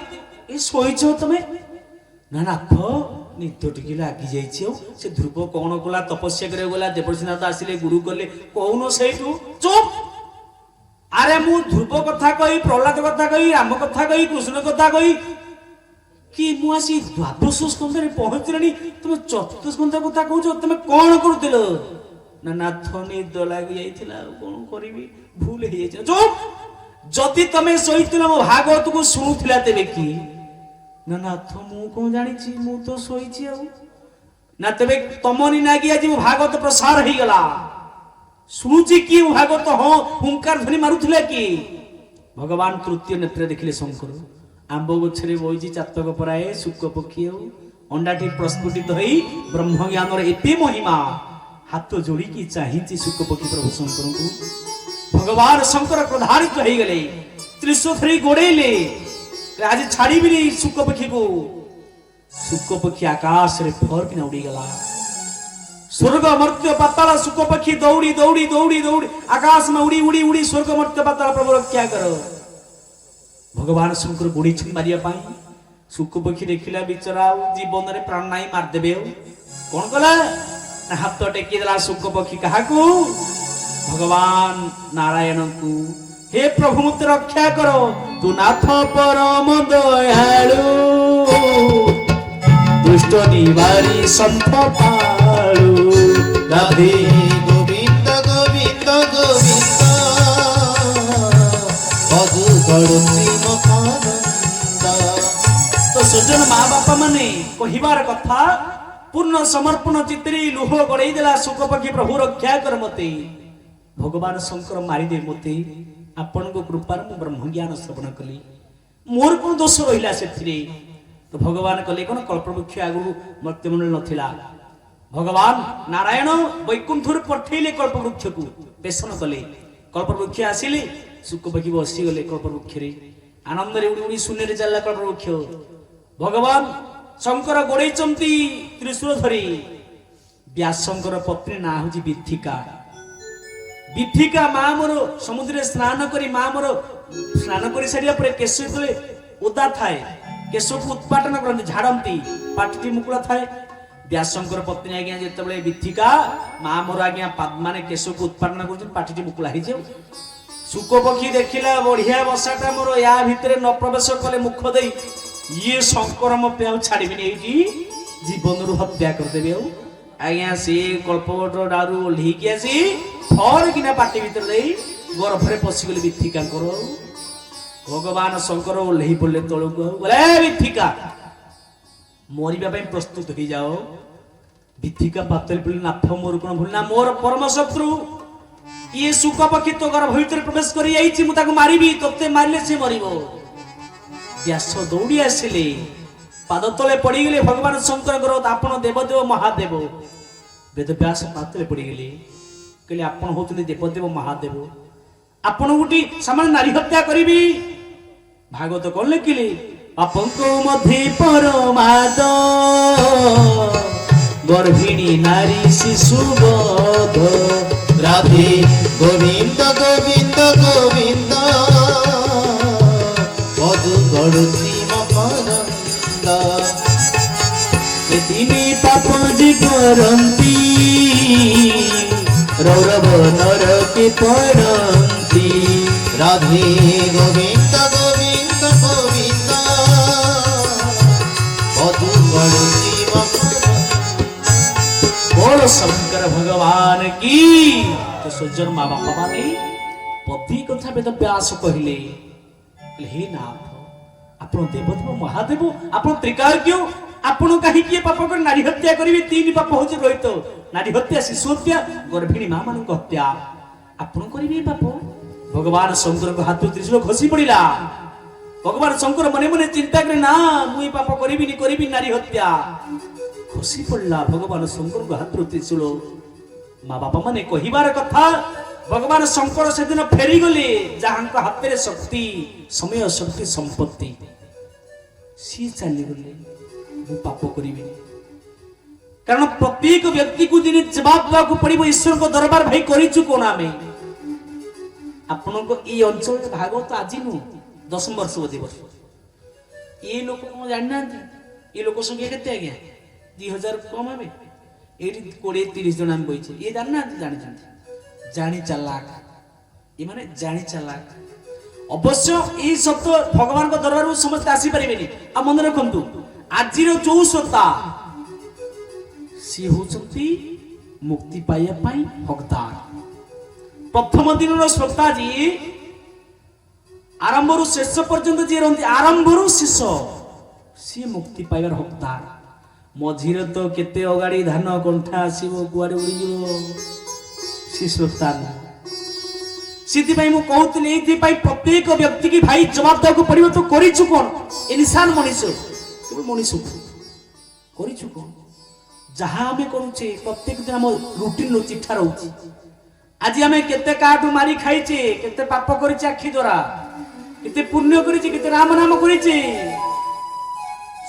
ए सोईछो तमे ନା ନାଥ ନିଦ ଟିକେ ଲାଗି ଯାଇଛି। ଆଉ ସେ ଧ୍ରୁବ କଣ କଲା? ତପସ୍ୟା କରିବାକୁ ଗଲା, ଦେବର୍ଷିନାଥ ଆସିଲେ, ଗୁରୁ କଲେ, କହୁନ ସେଇଠୁ ଚୁପ୍। ଆରେ ମୁଁ ଧ୍ରୁବ କଥା କହି, ପ୍ରହ୍ଲାଦ କଥା କହି, ରାମ କଥା କହି, କୃଷ୍ଣ କଥା କହି କି ମୁଁ ଆସି ଦ୍ୱାଦଶ ସ୍କନ୍ଧରେ ପହଞ୍ଚିଲାଣି, ତମେ ଚତୁର୍ଥ ସ୍କନ୍ଧ କଥା କହୁଛ? ତମେ କଣ କରୁଥିଲ? ନା ନାଥ ନିଦ ଲାଗି ଯାଇଥିଲା, ଆଉ କଣ କରିବି, ଭୁଲ ହେଇଯାଇଛି। ଚୁପ୍। ଯଦି ତମେ ଶୋଇଥିଲ ମୋ ଭାଗବତକୁ ଶୁଣୁଥିଲା ତେବେ କି? ନା ନାଥ ମୁଁ କଣ ଜାଣିଛି, ମୁଁ ତ ଶୋଇଛି। ଆଉ ନା ତେବେ ତମନି ନାଗି ଆଜି ମୋ ଭାଗବତ ପ୍ରସାର ହେଇଗଲା, ଶୁଣୁଛି କି ମୋ ଭାଗବତ? ହଁ ହୁଙ୍କାର ଧ୍ୱନି ମାରୁଥିଲା କି? ଭଗବାନ ତୃତୀୟ ନେତ୍ରରେ ଦେଖିଲେ ଶଙ୍କର ଆମ୍ବ ଗଛରେ ବଇଛି ଚାତକ ପରାଏ ଶୁକ ପକ୍ଷୀ, ଆଉ ଅଣ୍ଡାଟି ପ୍ରସ୍ଫୁଟିତ ହେଇ ବ୍ରହ୍ମଜ୍ଞାନର ଏତେ ମହିମା, ହାତ ଯୋଡ଼ିକି ଚାହିଁଛି ଶୁକ ପକ୍ଷୀ ପ୍ରଭୁ ଶଙ୍କରଙ୍କୁ। ଭଗବାନ ଶଙ୍କର କ୍ରୋଧାନ୍ୱିତ ହେଇଗଲେ, ତ୍ରିଶୂଳ ଧରି ଗୋଡେଇଲେ, ଆଜି ଛାଡ଼ିବିନି ଶୁକ ପକ୍ଷୀକୁ। ଶୁକ ପକ୍ଷୀ ଆକାଶରେ ଫରକିନା ଉଡ଼ିଗଲା। ସ୍ୱର୍ଗ ମର୍ତ୍ୟ ପାତାଳ ଶୁକ ପକ୍ଷୀ ଦୌଡ଼ି ଦୌଡ଼ି ଦୌଡ଼ି ଦୌଡ଼ି ଆକାଶમાં ଉଡ଼ି ଉଡ଼ି ଉଡ଼ି ସ୍ୱର୍ଗ ମର୍ତ୍ୟ ପାତାଳ ପ୍ରଭୁ ରକ୍ଷା କର। ଭଗବାନ ଶଙ୍କର ଗୋଡେଇଛନ୍ତି ମାରିବା ପାଇଁ। ଶୁକ ପକ୍ଷୀ ଦେଖିଲା ବିଚରା ଆଉ ଜୀବନରେ ପ୍ରାଣ ନାହିଁ, ମାରିଦେବେ। ଆଉ କଣ କଲା? ନା ହାତ ଟେକି ଦେଲା ଶୁକ ପକ୍ଷୀ କାହାକୁ? ଭଗବାନ ନାରାୟଣଙ୍କୁ। ହେ ପ୍ରଭୁ ମତେ ରକ୍ଷା କର, ତୁ ନାଥ ପରମ ଦୟାଳୁ, ଦୁଷ୍ଟ ନିବାରି ସନ୍ଥ ପାଳୁ। রাধে গোবিন্দ গোবিন্দ গোবিন্দ মধু গড়ুচি মকরন্দ। তো ସଜ୍ଜନ ମା ବାପା ମାନେ କହିବାର କଥା, ପୂର୍ଣ୍ଣ ସମର୍ପଣ ଚିତ୍ତରେ ଲୁହ ଗଡ଼େଇ ଦେଲା ଶୁକ ପକ୍ଷୀ, ପ୍ରଭୁ ରକ୍ଷା କର ମତେ। ଭଗବାନ ଶଙ୍କର ମାରିଦେ ମତେ, ଆପଣଙ୍କ କୃପାରେ ମୁଁ ବ୍ରହ୍ମଜ୍ଞାନ ଶ୍ରବଣ କଲି, ମୋର କଣ ଦୋଷ ରହିଲା ସେଥିରେ? ତ ଭଗବାନ କଲେ କଣ? କଳ୍ପବୃକ୍ଷ ଆଗରୁ ମର୍ତ୍ତ୍ୟମଣ୍ଡଳ ନଥିଲା, ଭଗବାନ ନାରାୟଣ ବୈକୁଣ୍ଠରୁ ପଠେଇଲେ କଳ୍ପବୃକ୍ଷକୁ, ବେସନ କଲେ। କଳ୍ପବୃକ୍ଷ ଆସିଲେ, ଶୁକ ପକ୍ଷୀ ବସିଗଲେ କଳ୍ପବୃକ୍ଷରେ, ଆନନ୍ଦରେ ଉଡ଼ି ଉଡ଼ି ଶୂନ୍ୟରେ ଚାଲିଲା କଳ୍ପବୃକ୍ଷ। ଭଗବାନ ଶଙ୍କର ଗୋଡେଇଛନ୍ତି ତ୍ରିଶୂଳ ଧରି। ବ୍ୟାସଙ୍କର ପତ୍ନୀ ନାଁ ହଉଛି ବିଥିକା। ବିଥିକା ମା ମୋର ସମୁଦ୍ରରେ ସ୍ନାନ କରି, ମା ମୋର ସ୍ନାନ କରି ସାରିବା ପରେ କେଶ ଯେତେବେଳେ ଓଦା ଥାଏ, କେଶକୁ ଉତ୍ପାଟନ କରନ୍ତି, ଝାଡନ୍ତି, ପାଟିଟି ମୁକୁଳା ଥାଏ। ବ୍ୟାସଙ୍କର ପତ୍ନୀ ଆଜ୍ଞା ଯେତେବେଳେ ବିଥିକା ମା ମୋର ଆଜ୍ଞା ମାନେ କେଶକୁ ଉତ୍ପାଟନ କରୁଛନ୍ତି, ପାଟିଟି ମୁକୁଳା ହେଇଯାଉ। ଶୁକ ପକ୍ଷୀ ଦେଖିଲା ବଢିଆ ବସାଟା ମୋର ୟା ଭିତରେ ନ ପ୍ରବେଶ କଲେ ମୁଖ ଦେଇ, ଇଏ ଶଙ୍କର ମତେ ଆଉ ଛାଡ଼ିବିନି, ଏଇଠି ଜୀବନରୁ ହତ୍ୟା କରିଦେବି। ଆଉ ଆଜ୍ଞା ସେ କଳ୍ପବଟ ଡାରୁ ଓହ୍ଲେଇକି ଆସି ଫରକିନା ପାଟି ଭିତରେ ଦେଇ ଗର୍ଭରେ ପଶିଗଲେ ବିଥିକାଙ୍କର। ଭଗବାନ ଶଙ୍କର ଓହ୍ଲେଇ ପଡିଲେ ତଳକୁ, ଆଉ ଗଲେ ବିଥିକା ମରିବା ପାଇଁ ପ୍ରସ୍ତୁତ ହେଇଯାଅ। ବିଥିକା ପାତରେ ପଡିଲେ, ନାଥ ମୋର କଣ ଭୁଲ? ନା ମୋର ପରମ ଶତ୍ରୁ ଇଏ ଶୁକ ପକ୍ଷୀ ତୋ ଗର୍ଭ ଭିତରେ ପ୍ରବେଶ କରି ଯାଇଛି, ମୁଁ ତାକୁ ମାରିବି, ତୋତେ ମାରିଲେ ସେ ମରିବ। ବ୍ୟାସ ଦୌଡ଼ି ଆସିଲେ, ପାଦ ତଳେ ପଡିଗଲେ ଭଗବାନ ଶଙ୍କରଙ୍କର, ଆପଣ ଦେବଦେବ ମହାଦେବ। ବେଦବ୍ୟାସ ପାଦରେ ପଡିଗଲେ, କହିଲେ ଆପଣ ହଉଛନ୍ତି ଦେବଦେବ ମହାଦେବ, ଆପଣ ଗୋଟି ସାମାନ୍ୟ ନାରୀ ହତ୍ୟା କରିବି? ଭାଗବତ କଣ ଲେଖିଲେ? ପାପଙ୍କ ମଧ୍ୟେ ପରମାଦ, ଗର୍ଭିଣୀ ନାରୀ ଶିଶୁ ବଧ। রাধে গোবিন্দ গোবিন্দ গোবিন্দ মধু গড়ুচি মকরন্দ। তিনি পাপ যে করন্তি, রৌরব নরকে পড়ন্তি। রাধে গোবিন্দ গোবিন্দ গোবিন্দ মধু গড়ুচি মকরন্দ। बोल शंकर भगवान की। तो सज्जन माँ बापा माने पति कथा वेद व्यास कहले, हे नाथ आपण देवदेव महादेव, आपण त्रिकाज्ञ, आपण कहीं किए पाप कर नारी हत्या करिवे? तीन पाप होचे रोहित, नारी हत्या, शिशु हत्या, गर्भिणी मां मान हत्या, आपण करिवे पाप? भगवान शंकर को हाथ त्रिशूल खसी पड़िला। भगवान शंकर मने मने चिंता करे, ना मुई पाप करिबिनी, करिबी नारी हत्या। ଖସି ପଡିଲା ଭଗବାନ ଶଙ୍କରଙ୍କ ହାତରୁ ତ୍ରିଶୂଳ। ମା ବାପା ମାନେ କହିବାର କଥା, ଭଗବାନ ଶଙ୍କର ସେଦିନ ଫେରିଗଲେ, ଯାହାଙ୍କ ହାତରେ ଶକ୍ତି, ସମୟ, ଶକ୍ତି, ସମ୍ପତ୍ତି, ସିଏ ଚାଲିଗଲେ। ମୁଁ ପାପ କରିବିନି, କାରଣ ପ୍ରତ୍ୟେକ ବ୍ୟକ୍ତିକୁ ଦିନେ ଜବାବ ଦେବାକୁ ପଡିବ ଈଶ୍ୱରଙ୍କ ଦରବାର। ଭାଇ କରିଛୁ କଣ ଆମେ? ଆପଣଙ୍କ ଏଇ ଅଞ୍ଚଳରେ ଭାଗବତ ଆଜି ନୁହଁ, 10 ବର୍ଷ ବୋଧେ ବର୍ଷ, ଏ ଲୋକ କଣ ଜାଣିନାହାନ୍ତି? ये लोक संख्या केते आज्ञा 2000 कम हे एठी 20-30 जन हम बइछे ये जानना जानी चालाक ये माने जानी चालाक अवश्य ये सब तो भगवान को दरबार को समस्त आसी परिबेनी आ मन रखंतु आजिर जो श्रोता सी होचंती मुक्ति पाइया पाई हकदार प्रथम दिन श्रोता जी आरंभरु शेष पर्यंत जी रहती आरंभरु शेष सी मुक्ति पाइबार हकदार मझिरे तो केते अगाड़ी धान कंठा आसीबो कुआरे उड़ी जिवो सी श्रोता सीति भाई मु कहतली एथि भाई प्रत्येक व्यक्ति की भाई जवाब देको पड़िबो तो करिछु कोन इंसान मनुष्य केवल मनुष्य करिछु कोन जहां हमें करूचे प्रत्येक दिन हम रूटीन रो चिठा रहउची आज हमें केते काटू मारी खाइचे केते पाप करिचे आखी द्वारा केते पुण्य करिचे केते राम नाम करिचे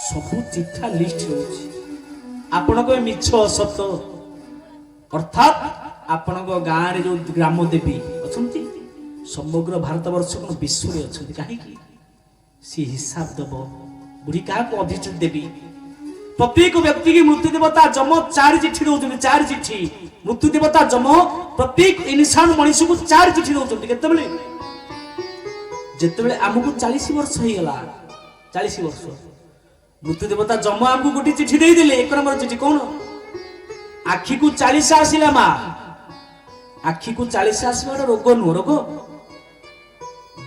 सब चिठा लिस्ट रहउची आपण को मिछ सत्य अर्थात आपण को गां रे जो ग्राम देवी अछंती समग्र भारत वर्ष को विश्व रे अछंती काहे की सी हिसाब दबो बुढ़ी का को अधिष्ठित देवी प्रत्येक व्यक्ति की मृत्यु देवता जम 4 चिट्ठी दउछन 4 चिट्ठी मृत्यु देवता जम प्रत्येक इंसान मनुष्य को 4 चिट्ठी दउछन केते बेले जेते बेले हमकु 40 वर्ष हे गला 40 वर्ष मृत्यु देवता जम हमकु गोटी चिट्ठी देई देले एक नंबर चिट्ठी कोन आखी को 40 आसिला मा आखी को 40 आसीबा रोग नु रोग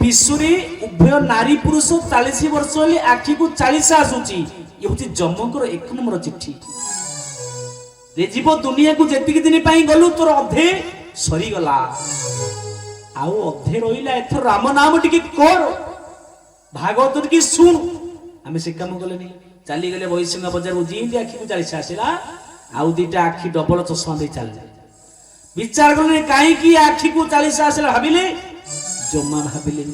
विश्व रे उभय नारी पुरुष 40 वर्ष होले आखी को 40 आसुची ये होची जमकर एक नंबर चिट्ठी रे जीव दुनिया को जेतिक दिन पाई गलु तोर अधे सरी गला आउ अधे रहिला एथर राम नाम टिके कर भागवत की सुन हमें से काम गले नहीं चली गले वैसिंगा बाजार को जी आखी को 40 आसिला आउ दीटा आखी डबल चश्मा दे चल विचार करले काहे की आखी को 40 आसिला भाबिले जम्मा भाबिले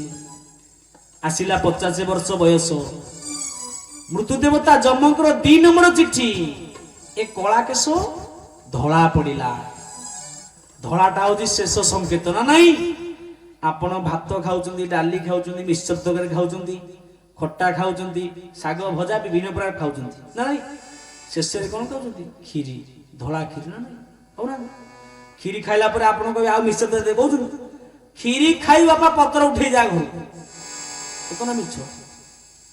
आसिला 50 वर्ष बयस मृत्यु देवता जमकर 2 नंबर चिट्ठी ए कला केश धला पड़िला धलाटा होची शेष संकेत ना नहीं आपण भात खाउचंदी डाली खाउचंदी मिक्सचर तरकारी खाउचंदी खट्टा खाउचंदी साग भजा विभिन्न प्रकार खाउचंदी ना नहीं शेष रे कोन खाउचंदी खीरी धला खीरी ना नहीं हो ना खीरी खाइला पर आपण को आ मिक्सचर दे कहउचंदी खीरी खाई बापा पत्र उठे जा घर कोन मिछ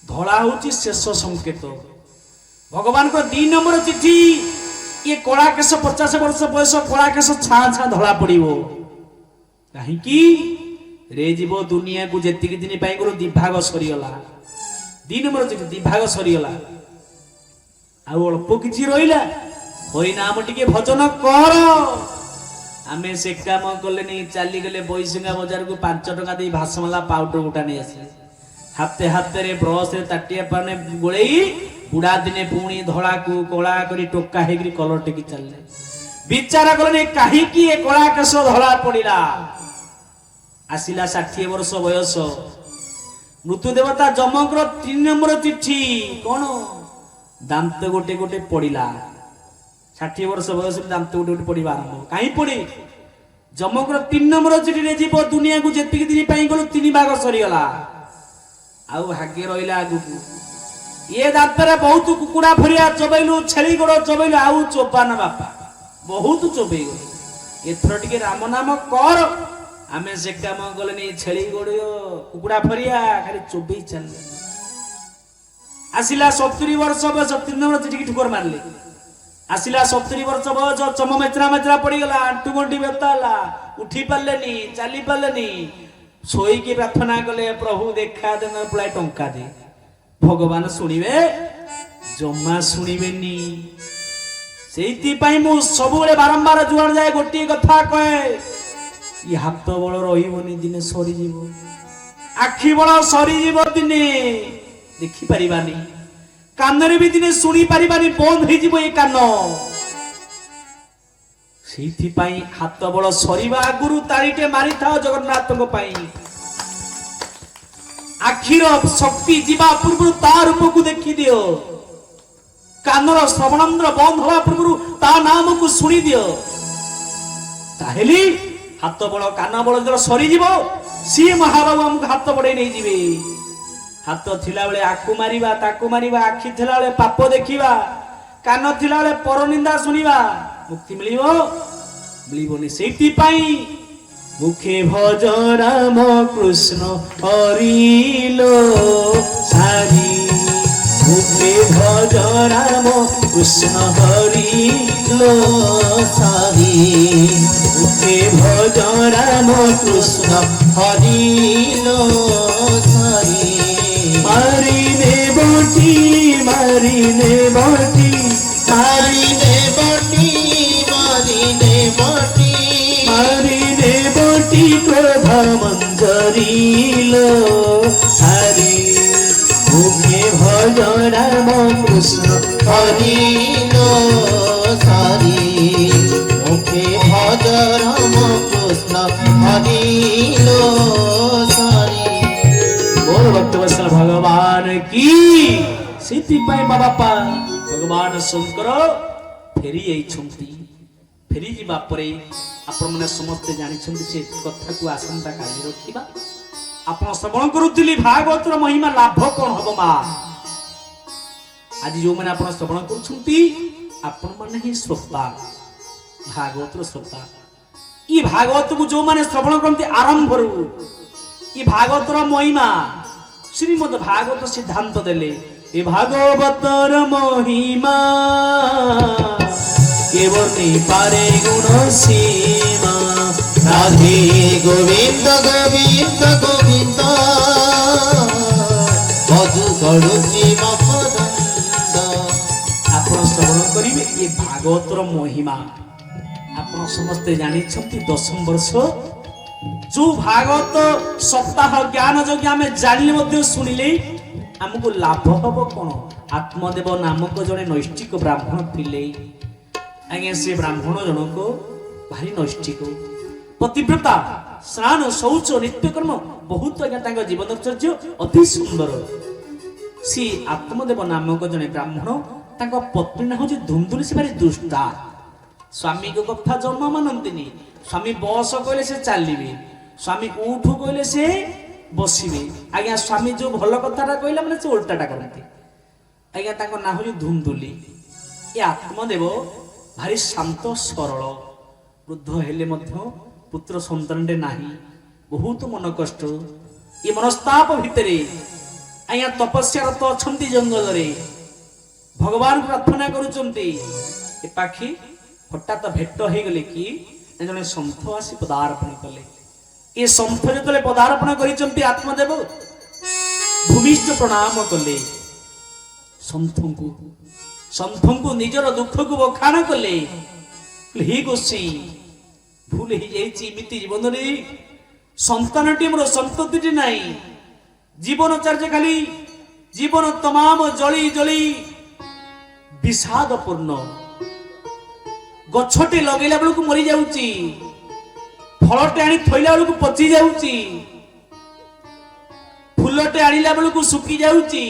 धला होची शेष संकेत भगवान को 2 नंबर चिट्ठी ये कला केश 50 वर्ष बयस कला केश छा छा धला पड़िबो काहे की रे जीव दुनिया को जेतिक दिन पाई गरो दिभाग सरी गला 2 नंबर चिट्ठी दिभाग सरी गला आ अल्प किछि रहिला होई नाम टिके भजन कर आमे से काम कलेनी चाली गले बैसिंगा बाजार को 5 टका दे भासमला पाउडर गोटा नै आसे हाथे हाथे रे ब्रश रे ताटिया पाने गोळेई बुढ़ा दिने पुणी धड़ा को कला करी टोका हेगरी कलर टेकी चलले विचार करने काहे की ए कला केश धला पड़िला आसिला 60 वर्ष बयस मृत्यु देवता जमकर 3 नंबर चिट्ठी कोन दांत गोटे गोटे पड़िला 60 वर्ष बयस दांत गोटे गोटे पड़िबा आरंभ काहे पड़ी जमकर 3 नंबर चिट्ठी रे जीव दुनिया को जेतिक दिन पाई गलो 3 भाग सरी गला आउ भाग्य रहिला आगु ये दांतरे बहुत कुकुड़ा फरिया चबैलु छेली गोड़ चबैलु आउ चोपाना बापा बहुत चोबई गो एथर टिके राम नाम कर आमे से काम गलेनी छेली गोड़ कुकुड़ा फरिया खाली चोबई चल आसिला 70 वर्ष बयस 3 नंबर चिठी ठुकर मारले आसिला 70 वर्ष बयस चम मेचरा मेचरा पड़ी गला आंटू गंटी बेताला उठी पालेनी चली पालेनी सोई की प्रार्थना कले प्रभु देखा देना पलाई टंका दे भगवान शुणिबे जम्मा शुणिबेनी सेति पई मु सबुले बारंबार जुआन जाए गोटी कथा कहे ई हाथ बळ रहिबोनी दिने सरी जीवो आखी बळ सरी जीवो दिने देखि परिबानी कानरे भी दिने सुनी परिबानी बंद हे जीवो ए कान सेति पई हाथ बळ सरीबा गुरु तारिटे मारि थाओ जगन्नाथ को पई आखिर शक्ति जीवा पूर्व ता रूप को देखी दियो कानर श्रवणेन्द्र बंद हवा पूर्व ता नाम को सुनी दियो ताहेली हाथ बड़ कान बड़ जर सरी जीवो सी महाबाबू हमको हाथ बड़े नहीं जीवे ହାତ ଥିଲା ବେଳେ ଆକୁ ମାରିବା ତାକୁ ମାରିବା, ଆଖି ଥିଲା ବେଳେ ପାପ ଦେଖିବା, କାନ ଥିଲା ବେଳେ ପରନିନ୍ଦା ଶୁଣିବା, ମୁକ୍ତି ମିଳିବ? ମିଳିବନି। ସେଇଥିପାଇଁ ମୁଖେ ଭଜ ରାମ କୃଷ୍ଣ ହରିଲୋ ସାରି, ମୁଖେ ଭଜ ରାମ କୃଷ୍ଣ ହରିଲୋ সারি মুখে ভজ রাম কৃষ্ণ হরিল সারি মারিনে বটি মারিনে বটি মারিনে বটি মারিনে বটি মারিনে বটি ক্রোধ মঞ্জরিল সারি, মুখে ভজ রাম কৃষ্ণ হরিল সারি মুখে ভজ রাম কৃষ্ণ হরিল সারি। बोल भक्तवत्सल भगवान की। ସେଥିପାଇଁ ବାପା ଭଗବାନ ଶଙ୍କର ଫେରି ଯାଇଛନ୍ତି। ଫେରି ଯିବା ପରେ ଆପଣମାନେ ସମସ୍ତେ ଜାଣିଛନ୍ତି ସେ କଥାକୁ ଆସନ୍ତା କାଲି ରଖିବା। ଆପଣ ଶ୍ରବଣ କରୁଥିଲି ଭାଗବତର ମହିମା ଲାଭ କଣ ହବ ମା? ଆଜି ଯୋଉମାନେ ଆପଣ ଶ୍ରବଣ କରୁଛନ୍ତି ଆପଣମାନେ ହିଁ ଶ୍ରୋତା, ଭାଗବତର ଶ୍ରୋତା। ଇ ଭାଗବତକୁ ଯୋଉମାନେ ଶ୍ରବଣ କରନ୍ତି ଆରମ୍ଭରୁ, ଇ ଭାଗବତର ମହିମା ଶ୍ରୀମଦ ଭାଗବତ ସିଦ୍ଧାନ୍ତ ଦେଲେ ଏ ଭାଗବତର ମହିମା କେବର୍ଣ୍ଣି ପାରେ ଗୁଣ ସୀମା। রাধে গোবিন্দ গোবিন্দ গোবিন্দ মধু গড়ুচি মকরন্দ। ଆପଣ ଶ୍ରବଣ କରିବେ ଏ ଭାଗବତର ମହିମା। ଆପଣ ସମସ୍ତେ ଜାଣିଛନ୍ତି ଦଶମ ବର୍ଷ ଯୋଉ ଭାଗବତ ସପ୍ତାହ ଜ୍ଞାନ ଯୋଗ୍ୟ ଆମେ ଜାଣିଲେ ମଧ୍ୟ ଶୁଣିଲେ ଆମକୁ ଲାଭ ହବ କଣ? ଆତ୍ମଦେବ ନାମକ ଜଣେ ନୈଷ୍ଠିକ ବ୍ରାହ୍ମଣ ଥିଲେ। ଆଜ୍ଞା ସେ ବ୍ରାହ୍ମଣ ଜଣକ ଭାରି ନୈଷ୍ଠିକ, ପତିବ୍ରତା, ସ୍ନାନ ଶୌଚ ନିତ୍ୟକର୍ମ ବହୁତ ଆଜ୍ଞା ତାଙ୍କ ଜୀବନଚର୍ଯ୍ୟ ଅତି ସୁନ୍ଦର। ସେ ଆତ୍ମଦେବ ନାମକ ଜଣେ ବ୍ରାହ୍ମଣ, ତାଙ୍କ ପତ୍ନୀ ନାଁ ହଉଛି ଧୁନ୍ଦୁଲି। ସେ ଭାରି ଦୁଷ୍ଟା, ସ୍ୱାମୀଙ୍କ କଥା ଜମା ମାନନ୍ତିନି। ସ୍ୱାମୀ ବସ କହିଲେ ସେ ଚାଲିବେ, ସ୍ୱାମୀ ଉଠୁ କହିଲେ ସେ ବସିବେ। ଆଜ୍ଞା ସ୍ୱାମୀ ଯୋଉ ଭଲ କଥାଟା କହିଲା ମାନେ ସେ ଓଲଟାଟା କରନ୍ତି। ଆଜ୍ଞା ତାଙ୍କ ନାଁ ହଉଛି ଧୁନ୍ଦୁଲି। ଏ ଆତ୍ମଦେବ ଭାରି ଶାନ୍ତ ସରଳ, ବୃଦ୍ଧ ହେଲେ ମଧ୍ୟ ପୁତ୍ର ସନ୍ତାନଟେ ନାହିଁ, ବହୁତ ମନ କଷ୍ଟ। ଏ ମନସ୍ତାପ ଭିତରେ ଆଜ୍ଞା ତପସ୍ୟାରତ ଅଛନ୍ତି ଜଙ୍ଗଲରେ, ଭଗବାନ ପ୍ରାର୍ଥନା କରୁଛନ୍ତି। ଏ ପାଖି ହଠାତ୍ ଭେଟ ହେଇଗଲେ କି ଜଣେ ସନ୍ଥ ଆସି ପଦାର୍ପଣ କଲେ। ଏ ସନ୍ଥ ଯେତେବେଳେ ପଦାର୍ପଣ କରିଛନ୍ତି ଆତ୍ମଦେବ ଭୂମିଷ୍ଠ ପ୍ରଣାମ କଲେ। ସନ୍ଥଙ୍କୁ ନିଜର ଦୁଃଖକୁ ବଖାଣ କଲେ। ହେ ଗୋଷୀ, ଭୁଲ ହେଇଯାଇଛି ଏମିତି ଜୀବନରେ, ସନ୍ତାନଟି ମୋର ସନ୍ତତିଟି ନାହିଁ, ଜୀବନ ଚାର୍ଜ ଖାଲି ଜୀବନ ତମାମ ଜଳି ଜଳି ବିଷାଦ ପୂର୍ଣ୍ଣ। ଗଛଟେ ଲଗେଇଲା ବେଳକୁ ମରି ଯାଉଛି, ଫଳଟେ ଆଣି ଥୋଇଲା ବେଳକୁ ପଚି ଯାଉଛି, ଫୁଲଟେ ଆଣିଲା ବେଳକୁ ଶୁକି ଯାଉଛି।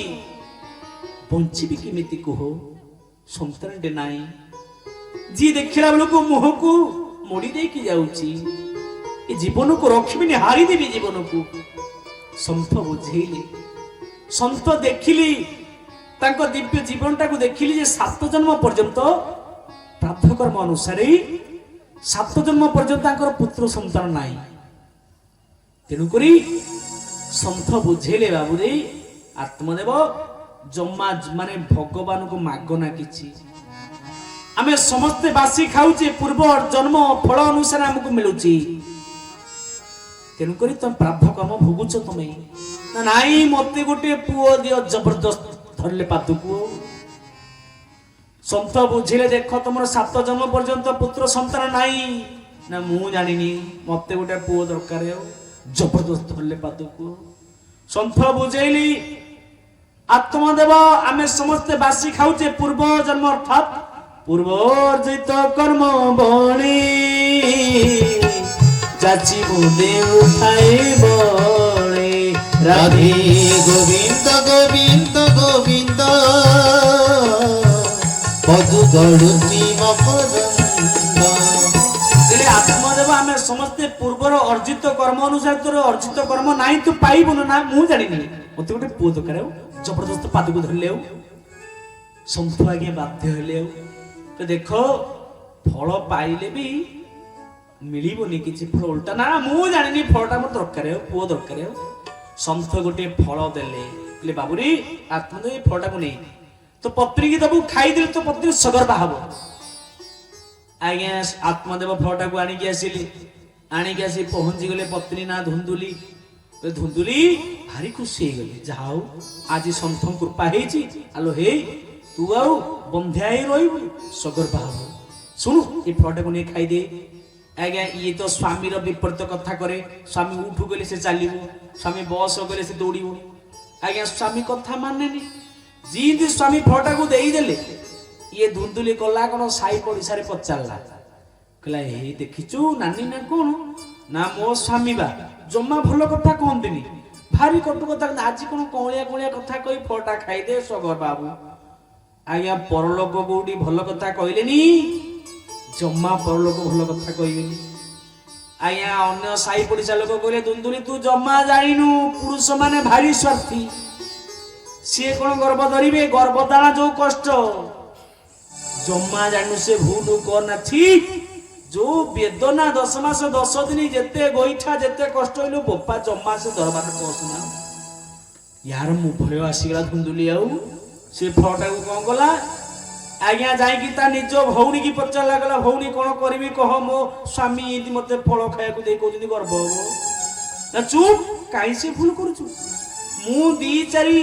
ବଞ୍ଚିବି କେମିତି କୁହ? ସନ୍ତାନଟେ ନାହିଁ, ଯିଏ ଦେଖିଲା ବେଳକୁ ମୁହଁକୁ ମୋଡି ଦେଇକି ଯାଉଛି। ଏ ଜୀବନକୁ ରଖିବିନି, ହାରିଦେବି ଜୀବନକୁ। ସନ୍ଥ ବୁଝେଇଲେ, ସନ୍ଥ ଦେଖିଲି ତାଙ୍କ ଦିବ୍ୟ ଜୀବନଟାକୁ ଦେଖିଲି ଯେ 7 ଜନ୍ମ ପର୍ଯ୍ୟନ୍ତ ପ୍ରାର୍ଥକର୍ମ ଅନୁସାରେ 7 ଜନ୍ମ ପର୍ଯ୍ୟନ୍ତ ତାଙ୍କର ପୁତ୍ର ସନ୍ତାନ ନାହିଁ। ତେଣୁକରି ସନ୍ଥ ବୁଝେଇଲେ, ବାବୁରେ ଆତ୍ମଦେବ ଜମା ମାନେ ଭଗବାନଙ୍କୁ ମାଗନା କିଛି। ଆମେ ସମସ୍ତେ ବାସି ଖାଉଛେ, ପୂର୍ବ ଜନ୍ମ ଫଳ ଅନୁସାରେ ଆମକୁ ମିଳୁଛି। ତେଣୁକରି ତମେ ପ୍ରାର୍ଥ କର୍ମ ଭୋଗୁଛ ତମେ। ନା ନାଇଁ ମତେ ଗୋଟେ ପୁଅ ଦିଅ, ଜବରଦସ୍ତ ଧରିଲେ ପାଦକୁ। ସନ୍ଥ ବୁଝିଲେ, ଦେଖ ତମର 7 ଜନ୍ମ ପର୍ଯ୍ୟନ୍ତ ପୁତ୍ର ସନ୍ତାନ ନାହିଁ। ନା ମୁଁ ଜାଣିନି, ମତେ ଗୋଟେ ପୁଅ ଦରକାର। ଜବରଦସ୍ତ ଧରିଲେ ପାଦକୁ। ସନ୍ଥ ବୁଝେଇଲି, ଆତ୍ମଦେବ ଆମେ ସମସ୍ତେ ବାସି ଖାଉଛେ ପୂର୍ବ ଜନ୍ମ, ଅର୍ଥାତ୍ ପୂର୍ବର୍ଜିତ କର୍ମ ବଳି ଯାଚି ମୁଦେ ଉଠାଏ ବଳେ। রাধে গোবিন্দ গোবিন্দ গোবিন্দ মধু গড়ুচি মকরন্দ। ଆତ୍ମଦେବ ଆମେ ସମସ୍ତେ ପୂର୍ବର ଅର୍ଜିତ କର୍ମ ଅନୁସାରେ ତୋର ଅର୍ଜିତ କର୍ମ ନାହିଁ ତୁ ପାଇବୁନୁ ନା ମୁଁ ଜାଣିନି ମତେ ଗୋଟେ ପୁଅ ଦରକାର ଆଉ ଜବରଦସ୍ତ ପାଦକୁ ଧରିଲେ ଆଉ ସନ୍ଥ ଆଜ୍ଞା ବାଧ୍ୟ ହେଲେ ଆଉ ତ ଦେଖ ଫଳ ପାଇଲେ ବି ମିଳିବନି କିଛି ଫଳ ଉଲ୍ଟା ନା ମୁଁ ଜାଣିନି ଫଳଟା ମୋର ଦରକାର ଆଉ ପୁଅ ଦରକାର ଆଉ ସନ୍ଥ ଗୋଟେ ଫଳ ଦେଲେ କହିଲେ ବାବୁରେ ଆତ୍ମଦେବ ଏ ଫଳଟାକୁ ନେଇ ତୋ ପତ୍ନୀକି ଦବୁ ଖାଇଦେଲେ ତୋ ପତ୍ନୀ ସଗର୍ଭା ହବ ଆଜ୍ଞା ଆତ୍ମଦେବ ଫଳଟାକୁ ଆଣିକି ଆସି ପହଞ୍ଚି ଗଲେ ପତ୍ନୀ ନା ଧୁନ୍ଦୁଲି ଧୁନ୍ଦୁଲି ଭାରି ଖୁସି ହେଇଗଲେ ଯାହା ହଉ ଆଜି ସନ୍ଥ କୃପା ହେଇଛି ଆଲୋ ହେଇ ତୁ ଆଉ ବନ୍ଧ୍ୟା ହେଇ ରହିବୁ ସଗର୍ଭା ହବ ଶୁଣୁ ଏ ଫଳଟାକୁ ନେଇ ଖାଇଦେ ଆଜ୍ଞା ଇଏ ତ ସ୍ୱାମୀର ବିପରୀତ କଥା କରେ ସ୍ୱାମୀ ଉଠୁ ଗଲେ ସେ ଚାଲିବ ସ୍ୱାମୀ ବସ ଗଲେ ସେ ଦୌଡ଼ିବ ଆଜ୍ଞା ସ୍ୱାମୀ କଥା ମାନେନି ଯେମିତି ସ୍ୱାମୀ ଫଳଟାକୁ ଦେଇଦେଲେ ଇଏ ଧୁନ୍ଦୁଲି କଲା କଣ ସାଇ ପଡିଶାରେ ପଚାରିଲା କହିଲା ଏଇ ଦେଖିଛୁ ନାନୀ ନା କଣ ନା ମୋ ସ୍ୱାମୀ ବା ଜମା ଭଲ କଥା କହନ୍ତିନି ଭାରି କଟୁ କଥା ଆଜି କଣ କଅଳିଆ କଅଳିଆ କଥା କହି ଫଳଟା ଖାଇଦେ ସଗର ବାବୁ ଆଜ୍ଞା ପରଲୋକ କୋଉଠି ଭଲ କଥା କହିଲେନି ଜମା ପରଲୋକ ଭଲ କଥା କହିବେନି ଆଜ୍ଞା ଅନ୍ୟ ସାଇ ପଡିଶା ଲୋକ କହିଲେ ଧୁନ୍ଦୁଲି ତୁ ଜମା ଜାଣିନୁ ପୁରୁଷ ମାନେ ଭାରି ସ୍ୱାର୍ଥୀ ସିଏ କଣ ଗର୍ଭ ଧରିବେ ଗର୍ଭଧାରଣ ଯୋଉ କଷ୍ଟ ଜମା ଜାଣୁ ସେ ଭୁଲ କରନା ଠିକ ଯୋଉ ବେଦନା 10 ମାସ 10 ଦିନ ଯେତେ ଗୋଇଠା ଯେତେ କଷ୍ଟ ହଇଲୁ ବୋପା ଜମା ସେ ଦରବାରରେ ପହଞ୍ଚୁନା यार मु भय आसीगला धुंदुली आउ से फळटाକୁ कौन कला आज्ञा जाइकी ता निज भौणी की पचार लागला भौणी कौन करबी कह मो स्वामी इति मते फळ खाया को दे कहउछिन गर्भ हो ना चुप काई से भूल करूछु मु दी चारि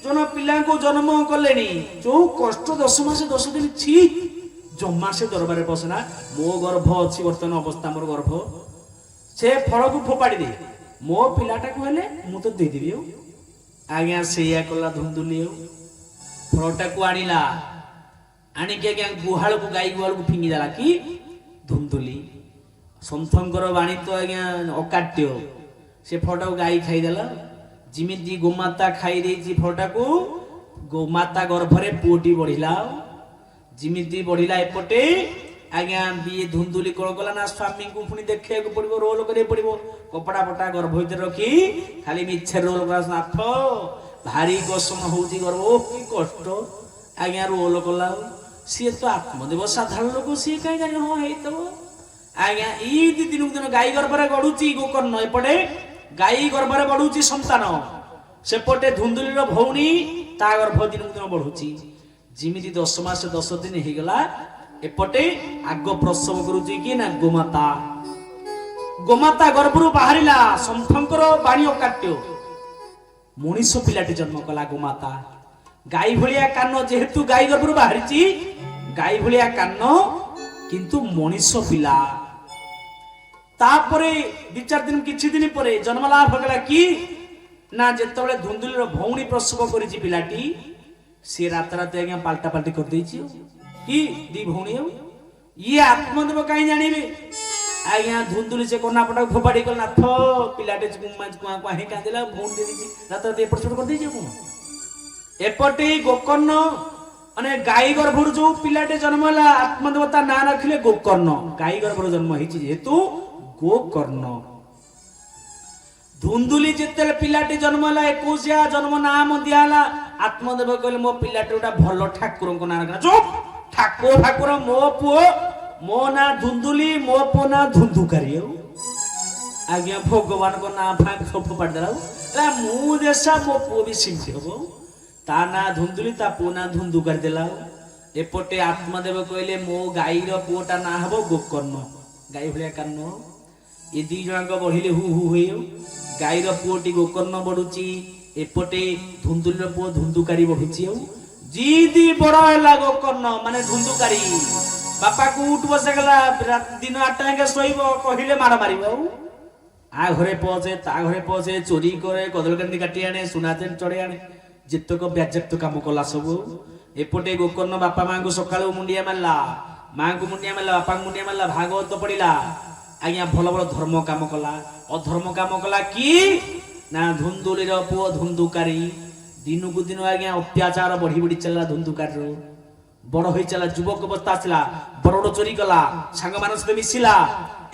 जन पिला को जन्म कलेनी जो कष्ट 10 मास 10 दिन छी जम्मा से दरबार बसना मो गर्भ अछि वर्तमान अवस्था मोर गर्भ से फळ को फोपाडी दे मो पिलाटा को हेले मु तो दे देबी आज्ञा सेया कला धुंदुली फळटा को आनिला आनी के आज्ञा गुहाल को गाई गुहाल को फिंगी देला कि धुंदुली संथंकर वाणी तो आज्ञा अकाट्य से फळटा को गाई खाई देला जिमिति गोमाता खाई देछि फळटा को गोमाता गर्भरे पुटी बढ़िला जिमिति बढ़िला एपटे आज्ञा बी धुंदुली कोन कला ना स्वामी को पुनी देखिया को पड़िबो रोल करे पड़िबो कपड़ा पटा गर्भ भीतर रखी खाली मिच्छे रोल करा नाथ भारी कष्ट होउची गर्भ की कष्ट आज्ञा रोल कला सी तो आत्मदेव साधारण लोक सी कहीं जाने हाँ हेतब आज्ञा ई दिन दिन गाई गर्भरे गढ़ुची गोकर्ण एपटे गाई गर्भरे बढ़ुची संतान सेपटे धुंदुलीर भौणी ता गर्भ दिन दिन बढ़ुची जिमिति 10 मास 10 दिन हे गला एपटे आग प्रसव करूची कि ना गोमाता गोमाता गर्भरु बाहरिला संथंकर बाणी अकाट्य मनीष पिलाटी जन्म कला गोमाता गाई भलिया कान जेहेतु गाई गर्भरु बाहरिची गाई भलिया कान किंतु मनीष पिला तापरे 2-4 दिन किछि दिन परे जन्म लाभ होगला कि ना जेतबेले धुंदुलीर भौणी प्रसव करिछि पिलाटी से रात रात आज्ञा पाल्टा पाल्टी कर देछि कि दी भौणी ये आत्मदेव कहीं जानिबे आज्ञा धुंदुली से कोना पटा फोपाड़ी कल नाथ पिलाटे कुआ कुआ हे कांदिला भौणी दे देछि रात रात एपट सेपट कर देछि को एपटे गोकर्ण अने गाई गर्भरु जो पिलाटे जन्म होला आत्मदेवता ना रखिले गोकर्ण गाई गर्भरु जन्म हिछि जेतु गोकर्ण धुंदुली जेतेले पिलाटे जन्म होला 21 जन्म नाम दियाला आत्मदेव कहले मो पिलाटे उटा भलो ठाकुर को नाम रखना चुप ठाकुर ठाकुर मो पुओ मो ना धुंदुली मो पो ना धुंदुकारी आज्ञा भगवान को ना फाक सब पड़ देला मु देसा मो पो भी सिंथि हबो ता ना धुंदुली ता पो ना धुंदुकारी देला एपटे आत्मदेव कहले मो गाई रो पुओटा ना हबो गोकर्ण गाई भलिया कान्न ए दी जणक बढिले हु हु होयो गाई रो पुओटी गोकर्ण बढुची एपटे धुंदुली रो पुओ धुंदुकारी बढुची जीदी बड़ा है गोकर्ण माने धुंदुकारी बापा को उठ बसे गला दिन 8 के सोइबो कहिले मार मारिबो आ घरे पहुंचे ता घरे पहुंचे चोरी करे कदलकांडी काटी आने सुनाचेन चढ़े आने जितक व्याजक्त काम कला सब एपटे गोकर्ण बापा मां को सकाळु मुंडिया मारला मां को मुंडिया मारला बापा को मुंडिया मारला भागवत पड़िला आज्ञा भलो भलो धर्म काम कला अधर्म काम कला कि ना धुंदुलीर पुओ धुंदुकारी दिन को दिन आज्ञा अत्याचार बढ़ी बढ़ी चलला धुंदुकार बड़ होई चला युवक अवस्था आसला बरोड चोरी कला सांग मान सहित मिसिला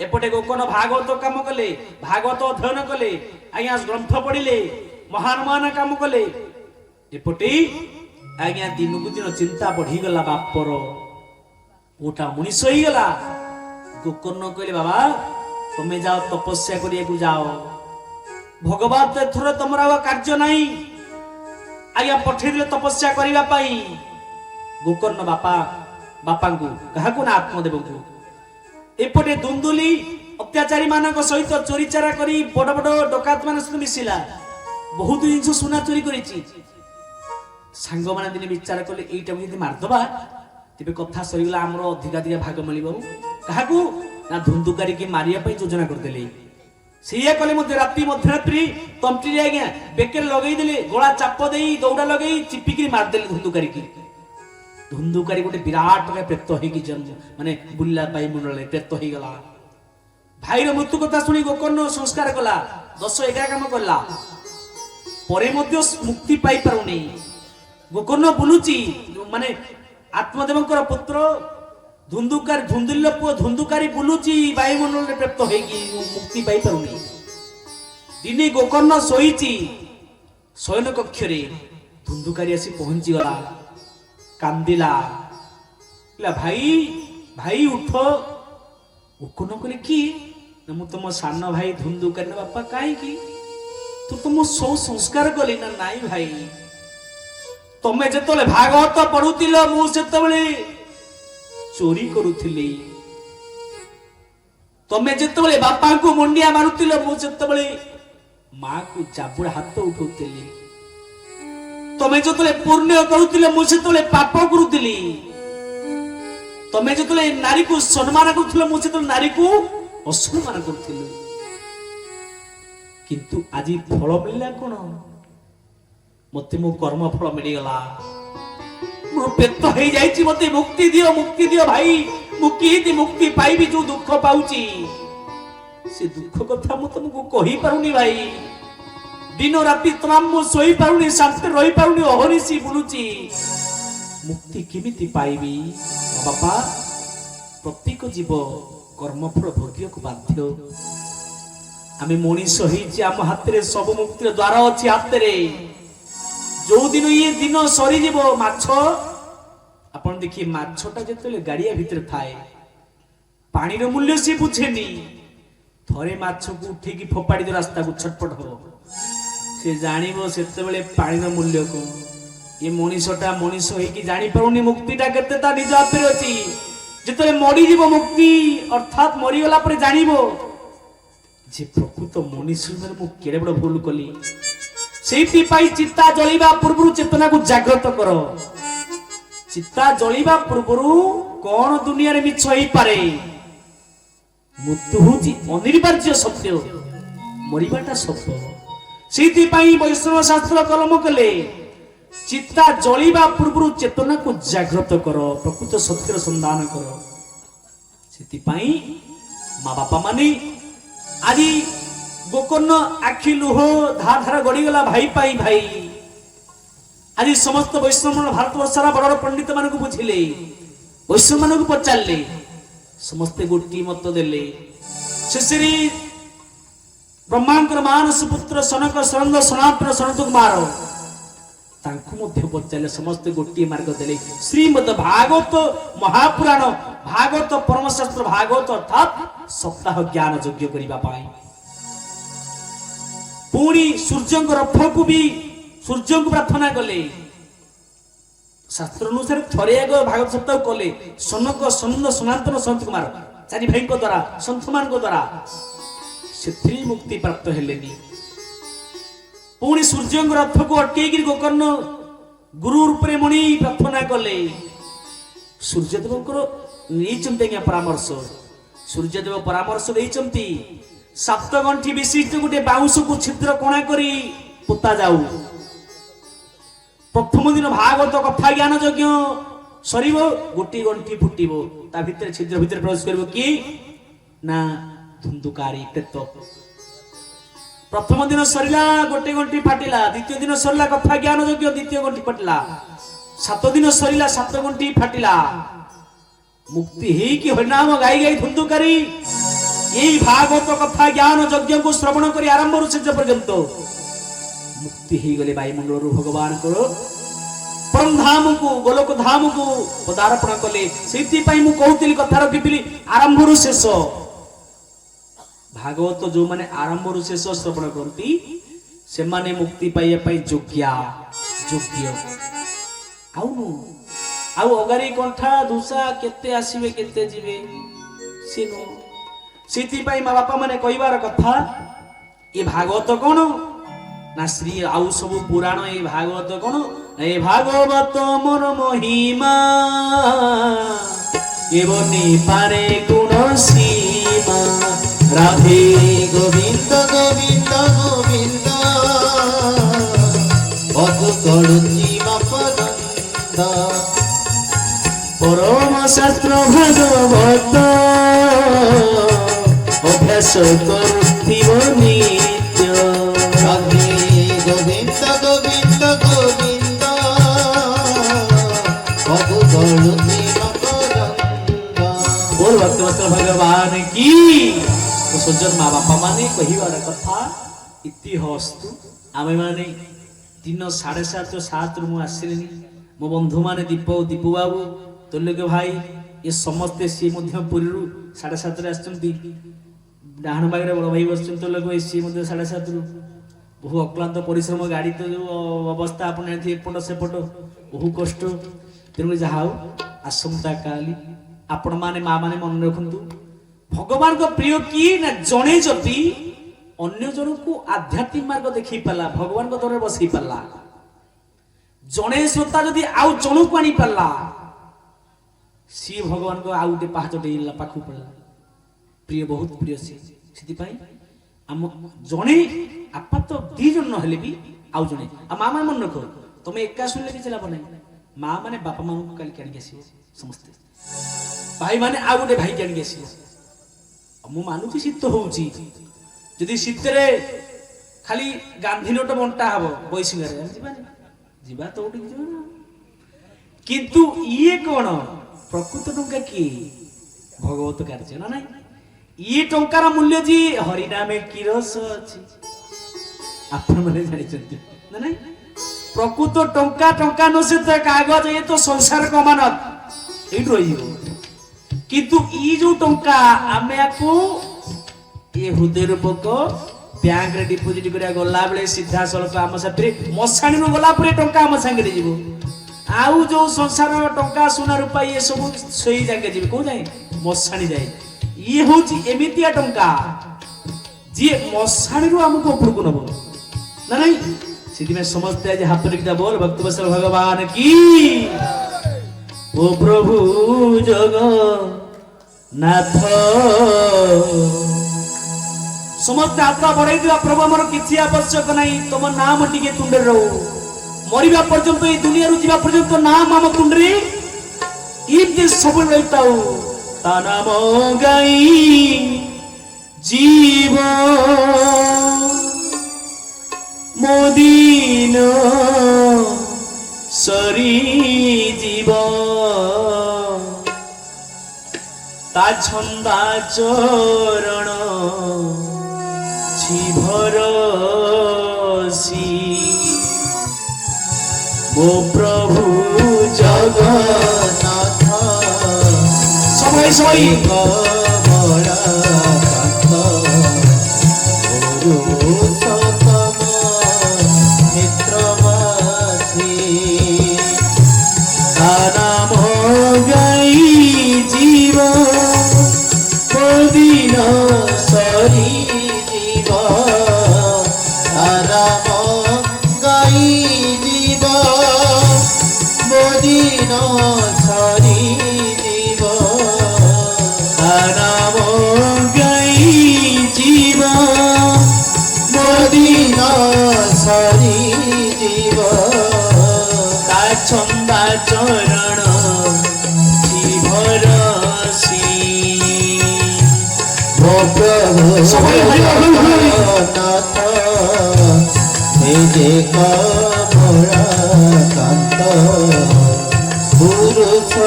एपटे गोकर्ण भागवत काम कले भागवत अध्ययन कले आज्ञा ग्रंथ पढ़िले महान महान काम कले एपटे आज्ञा दिन को दिन चिंता बढ़ी गला बापर ओटा मनीष हो गला गोकर्ण कहले बाबा तुम्हें जाओ तपस्या करिया जाओ भगवान एथर तुमर कार्य नहीं आज्ञा पठे दिले तपस्या करने गोकर्ण बापा बापा को क्या ना आत्मदेव को एपटे दुंदुली अत्याचारी मानक सहित चोरी चारा करी बड़ बड़ डकात मान सहित मिसिला बहुत जिन सुना चोरी करिछि सांग माने दिन विचार कले एटा यदि मारदबा तेबे कथा सरीगला हमर अधिका अधिका भाग मिलिबो काहाकू ना धुंदुकारी के मारिया पई योजना करदेले सिया कले मध्य रात्रि मध्यरात्रि तमटी आज्ञा बेकर लगई देले गोला चाप देई दौड़ा लगई चिपिकी मार देले धुंदुकारी की धुंदुकारी गोटे विराट प्रेत होगी जन्म माने बुल्ला पाई मुंडले प्रेत हो गला भाईर मृत्यु कथा सुनी गोकर्ण संस्कार कला 10-11 काम करला परे मध्य मुक्ति पाई पारुनी गोकर्ण बुलुची माने आत्मदेवंकर पुत्र धुंदुकारी धुंदुल्य पुओ धुंदुकारी बुलुची वायुमंडल प्राप्त होगी मुक्ति पाई पारुनी दिने गोकर्ण सोईची शयन कक्ष रे धुंदुकारी आसी पहुंची गला कांदिला भाई भाई उठ गोकर्ण कहले कि मु तुम सान भाई धुंदुकारी बापा काई की तू तुम सौ संस्कार कली ना नाई भाई तमे जेतले भागवत पढुतिलो मु सेतबेले चोरी करुथिली तमे जेतबेले बापा को मुंडिया मारुतिलो मु सेतबेले मां को जाबुड़ा हाथ उठौतिली तमे जेतले पुण्य करुतिले मु सेतबेले पाप करुथिली तमे जेतले नारी को सम्मान करुथिलो मु सेतबेले नारी को असम्मान करुथिली किंतु आज फल मिलला कोन मते मो कर्म फल मिल गला मो पेट हो जाईची मते मुक्ति दियो भाई मुक्ति पाइबी जो दुख पाउची से दुख कथा मो तुमको कहि पारुनी भाई दिन राति तमाम मो सोई पारुनी शांति रही पारुनी अहरिसी बुलुची मुक्ति केमिति पाइबी बापा प्रत्येक जीव कर्मफल भोगियो को बाध्य आमे मनीष होईची आम हाथ रे सब मुक्तिर द्वार अछि हाथ रे जो दिन ये दिन सरी जीव माछ आपण देखिए माछटा जेतले गाड़िया भीतर थाए पानी रो मूल्य से बुझेनी थरे माछ को उठेकी फोपाड़ी दे रास्ता को छटपट हो से जानिबो सेते बेले पानी रो मूल्य को ये मनीषटा मनीष होई की जानि परुनी मुक्तिटा केते ता निज हाथ रे अछि जेतले मरी जीव मुक्ति अर्थात मरी गला पर जानिबो जे प्रकृत मनीष में मु केड़े बड़ भूल कली सेठी पाई चित्ता जलिबा पूर्व चेतना को जागृत करो चित्ता जलिबा पूर्व कौन दुनिया रे मिछ होई पारे मृत्यु होची अनिवार्य सत्य मरिबाटा सत्य सेठी पाई वैष्णव शास्त्र कलम कले चित्ता जलिबा पूर्व चेतना को जागृत करो प्रकृत सत्यर संधान करो सेठी पाई मां बापा माने आज गोकर्ण आखि लुह धार धार गड़ीगला भाई पाई भाई आज समस्त वैष्णव भारत वर्षर बड़ पंडित मान को बुझिले वैष्णव मान को पचारे समस्ते गोटी मत देले शेषे ब्रह्मांकर मानस पुत्र सनक सनंद सनातन सनत कुमार तांको मध्य पचारे समस्ते गोटी मार्ग देले श्रीमद भागवत महापुराण भागवत परमशास्त्र भागवत अर्थात सप्ताह ज्ञान यज्ञ करिबा पाई पुणी सूर्य रथ को भी सूर्य को प्रार्थना कले शास्त्र अनुसार थरे आग भागवत सप्ताह कले सनक सनंद सनातन सनत कुमार चारि भाई द्वारा संत मान द्वारा से मुक्ति प्राप्त हेलेनी पुणी सूर्य रथ को अटकई गोकर्ण गुरु रूप में मणि प्रार्थना कले सूर्यदेव परामर्श सूर्यदेव परामर्श देइचंती सात गंठी विशिष्ट गोटे बाउंश को छिद्र कोणा करी पोता जाऊ प्रथम दिन भागवत कथा ज्ञान यज्ञ सरीब गोटी गंठी फुटिबो ता भितर छिद्र भितर प्रवेश करबो कि ना धुंदुकारी प्रेत प्रथम दिन सरिला गोटे गंठी फाटिला द्वितीय दिन सरिला कथा ज्ञान यज्ञ द्वितीय गंठी फाटिला सात दिन सरिला सात गंठी फाटिला मुक्ति हेई कि हरिनाम गाई गाई धुंदुकारी এই ভাগবত কথা জ্ঞান যজ্ঞ को श्रवण करी आरंभ रु शेष पर्यंत मुक्ति ही गले वायुमंडल रु भगवान को परम धाम को गोलोक धाम को पदार्पण कले सेति पई मु कहउतिली कथा रखितिली आरंभ रु शेष भागवत जो माने आरंभ रु शेष श्रवण करती से माने मुक्ति पाइया पई योग्य आउ अगारी कंठा दूसरा केते आसीबे केते जिवे सिनो सीति पाई मा बापा माने कहिबार कथा ए भागवत कोन ना श्री आउ सब पुराण ए भागवत कोन ए भागवत मोर महिमा केवनी पारे गुण सीमा राधे गोविंद गोविंद गोविंद मधु कड़ुची मपदंद परम शास्त्र भागवत अभ्यास करुथिव नित्य राधे गोविंद गोविंद गोविंद मधु कड़ुची मपदंद। बोल भक्तवत्सल भगवान की तो सज्जन माँ बापा माने कहिबार कथा इतिहास्तु आमे माने दिन 7:30 रु मु आसिलेनी मो बंधु माने दीपू बाबू तुल्य भाई ये समस्ते सी मध्य पुरी रु 7:30 रे आछंती डाहण बागरे बड़ भाई बसचन तुल्य भाई सी मध्य 7:30 रु बहु अक्लांत परिश्रम गाड़ी तो जो अवस्था आपण थी एपट सेपट बहु कष्ट तेणु जाऊ आसंता काली आपण माने माँ माने मन रखंतु भगवान को प्रिय की ना जणे जति अन्य जन को आध्यात्मिक मार्ग देखि पाला भगवान को दरे बसई पाला जणे श्रोता जदि आउ जणु को आनी पाला सी भगवान को आउ दे पाहच देला पाखु पड़ला प्रिय बहुत प्रिय सिद्धि पाई हम जणे आपा तो दी जन न हेले भी आउ जणे आ मां माने मन रखो तुम एका सुनले कि चला बने मां माने बापा मां को काली कानी आसी समस्त भाई माने आउ दे भाई कानी आसी मु मानुची शीत होउची जदि शीतरे खाली गांधी नोट बंटा हबो बैसिंगारे जीवा तो उठी जीवा ना किंतु ये कोन प्रकृत टंका की भगवत कार्य ना नहीं ये टंकार मूल्य जी हरि नामे की रस अछि आपण माने जानि चंती ना नहीं प्रकृत टंका न से तो कागज ये तो संसार कमानत एट रही किंतु ई जो टंका आमे को ये हृदय रूपक बैंक रे डिपोजिट करिया गला बेले सीधा सलक आम साथरे मसाणी रो गला परे टंका आम संगे जीवो आउ जो संसार टंका सोना रूपा ये सब सही जाके जीवे को जाए मसाणी जाए ये होची एमितिया टंका जे मसाणी रो हमको ऊपर को नबो ना नहीं सीधी में समझते आज हाथ लिखता बोल भक्तवत्सल भगवान की ओ प्रभु जगन्नाथ समस्त आत्मा बढ़ाई दिया प्रभु हमर किछि आवश्यक नहीं तुम नाम टिके तुंडे रहो मरिबा पर्यंत ए दुनिया रु जीवा पर्यंत नाम हम तुंडरे इते सब रहताऊ ता नाम गाई जीव मोदीन सरी जीव ता छंदा चरण भरसी ओ प्रभु जगन्नाथ समय समय कमला कांत पुरुषोत्तम मित्रवासी ता नाम गाई जीव मोदीन सरी मोदीन सरी जीव नाम गाई जीव मोदीन सरी जीव ता छंदा चरण भरसी ओ प्रभु जगन्नाथ जे कमला कांत पुरुषोत्तम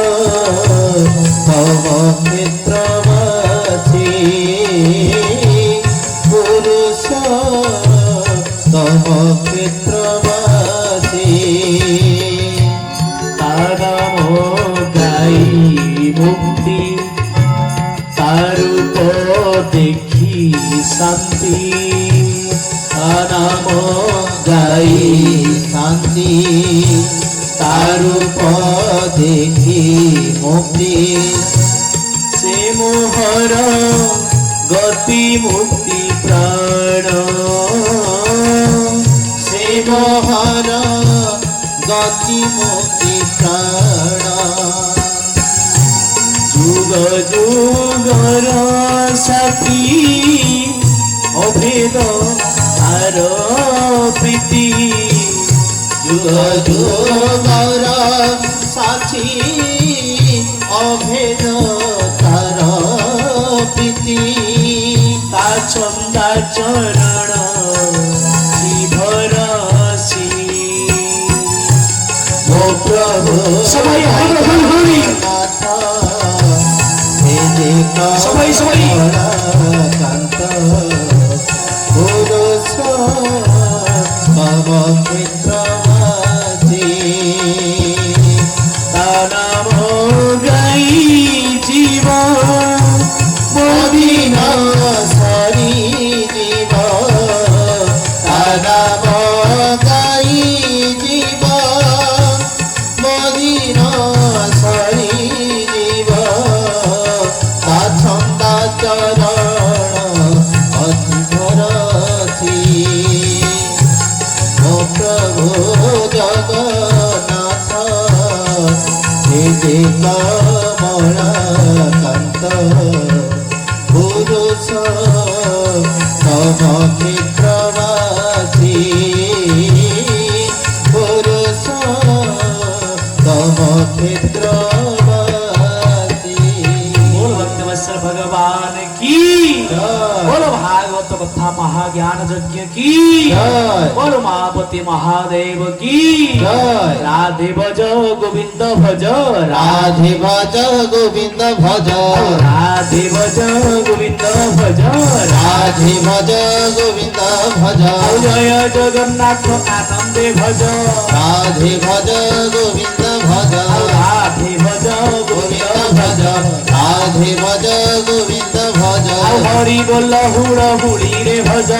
मित्रवासी গাই শান্তি তার দেখি মুক্তি সে মোহর গতি মুক্তি প্রাণ সে মোহর গতি মুক্তি প্রাণ যুগ যুগর সাথী অভেদ আর প্রীতি যুগ যুগর সাথী অভেদ তার প্রীতি তা ছন্দা চরণ শিভরসি ও প্রভু সবাই হরি হরি হরি সবাই সবাই কান্ত পুরুষ মম মিত্রমাতি তা নাম গাই জীব মদিন সারি জীব তা নাম গাই জীব মদিন সারি জীব তা ছন্দা চরণ অধিভরতি ও প্রভু জগন্নাথ হে যে কমলাকান্ত পুরুষ তম ক্ষেত্রবাসী পুরুষ তম ক্ষেত্রবাসী बोल भक्तवत्सल भगवान की बोलो भागवत कथा महाज्ञान यज्ञ की जय। बोलो महापति महादेव की जय। राधे भज गोविंद भज राधे भज गोविंद भज राधे भज गोविंद भज राधे भज गोविंद भज जय जगन्नाथ आनंदे भज राधे भज गोविंद भज राधे भज गोविंद गोविंद भज राधे भज गोविंद भज हरि बोल हुड़ हुड़ी रे भज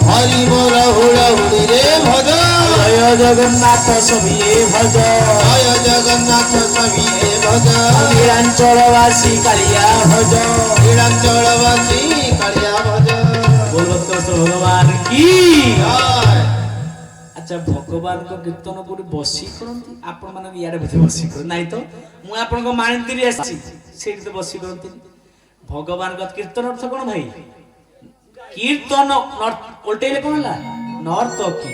हरि बोल हुड़ हुड़ी रे भज जय जगन्नाथ सभिए भज जय जगन्नाथ सभिए भज नीलांचलवासी कालिया भज नीलांचलवासी कालिया भज बोल भक्तवत्सल भगवान की जय। अच्छा भगवान को कीर्तन कोठी बसी करंती आपण माने यारे बसी बसी कर नाही तो मु आपण को मानिंतिरी आसी सेठी तो बसी करंती भगवान का कीर्तन अर्थ कोन भाई कीर्तन उल्टेले कोन ला नर्त की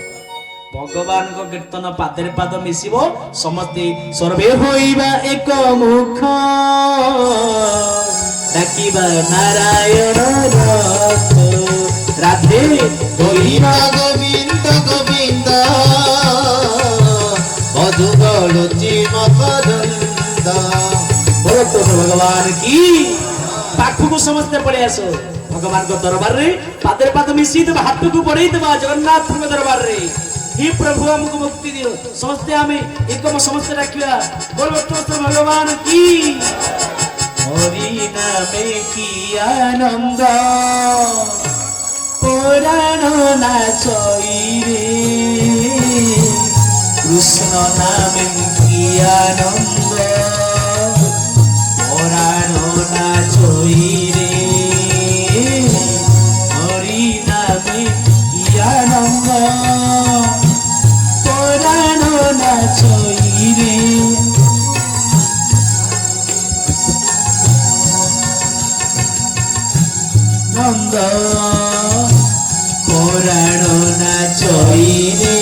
भगवान को कीर्तन पादरे पाद मिसिबो समस्ते सर्वे होइबा एक मुख डाकिबा नारायण रथ राधे गोविंद गोविंद गोविंद मधुगलुचि मकरंद बोलो तो भगवान की पाखु को समझते पड़े आसो भगवान को दरबार रे पादरे पाद मिसी दे हाथ को बढ़ई देबा जगन्नाथ को दरबार रे हे प्रभु हमको मुक्ति दियो समझते हमें एकम समझते रखिया बोलो तो भगवान की हरि नामे की आनंद पुराण नाचई रे कृष्ण नामे की आनंद पुराण नाचई रे हरि नामे की आनंद पुराण नाचई रे नंद पुराण नाचई रे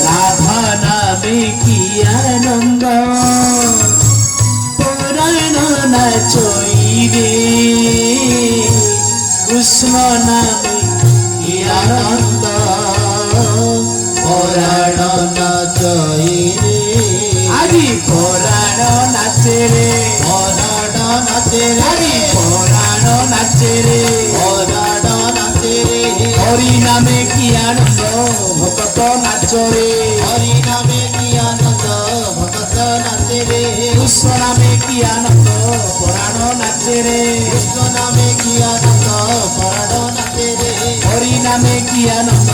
राधा नामे की आनंद पुराण नाचई रे कृष्ण नामे की आनंद पुराण नाचई रे आदि पुराण नाचे रे पुराण नाचे आदि रे पुराण नाचे रे पुराण नाचे रे हरि नामे की आनंद भक्त नाच रे हरि नामे की आनंद भक्त नाचे रे कृष्ण नामे की आनंद पुराण नाचे रे कृष्ण नामे की आनंद पुराण नाचे रे हरि नामे নামে কি আনন্দ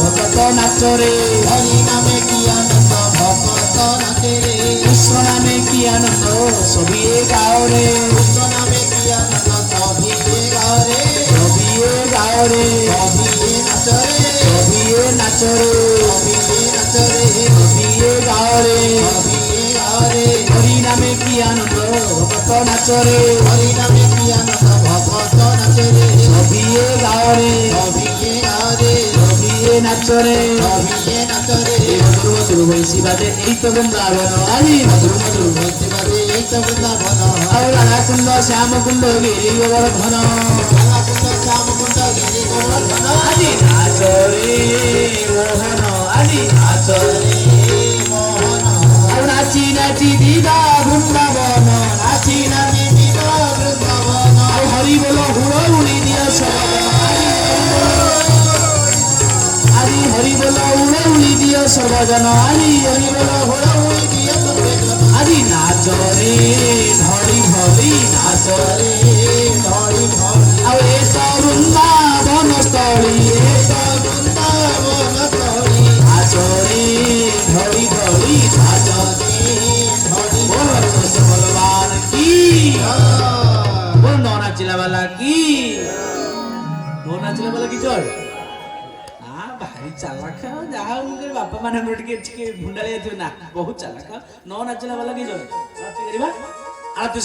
ভগত নাচরে হরি নামে কি আনন্দ ভগত নাচে রে কৃষ্ণ নামে কি আনন্দ সবিয়ে গাও রে কৃষ্ণ নামে কি আনন্দ সভিয়ে গাও রে সবিয়ে গাও রে সভিয়ে নাচে রে সবিয়ে নাচরে সভিয়ে নাচে রে সবিয়ে গাও রে সভিয়ে গাও রে হরি নামে কি আনন্দ ভগত নাচরে হরি নামে কি আনন্দ ভগত নাচে রে সবিয়ে গাও রে সভিয়ে গাও রে সবিয়ে নাচরে সভিয়ে নাচে রে এই মধুর মধুর বৈশি বাজে এই তো বৃন্দাবন আদি মধুর মধুর বলতে পারে এই তো বৃন্দাবন আর রাধা কুণ্ড শ্যাম কুণ্ড গিরি গোবর্ধন রাধাকুণ্ড শ্যামকুণ্ড গিরি গোবর্ধন আদি নাচরে মোহন আদি নাচরে মোহন আর নাচি নাচি দিবা বৃন্দাবন নাচি নাচি দিবা বৃন্দাবন আর হরি বল হুড়ুড়ি দিয়া আদি হরি বল উড়ে দিও সর্বজন আদি হরি বল হুড়হুড়ি দিয়ে সর্বজন আদি নাচরে ধরি ধরি নাচরে ধরি ধরি আর এ তো বৃন্দাবন স্থলী এ তো বৃন্দাবন তরি নাচরে ধরি ধরি নাচরে ধরি बोल कृष्ण भगवान की बोल नौना चिला वाला की नौना चिला वाला की जय भारी चालाक ଯାହା ହଉ ବାପା ମାନେ ଆମର ଟିକେ ଭୁଣ୍ଡାଳିଆ ଥିବେ ନା ବହୁତ ଚାଲାକ ନଅ ନାଚିଲା ବାଲା କି ଜୟ କରିବା ଆଳତି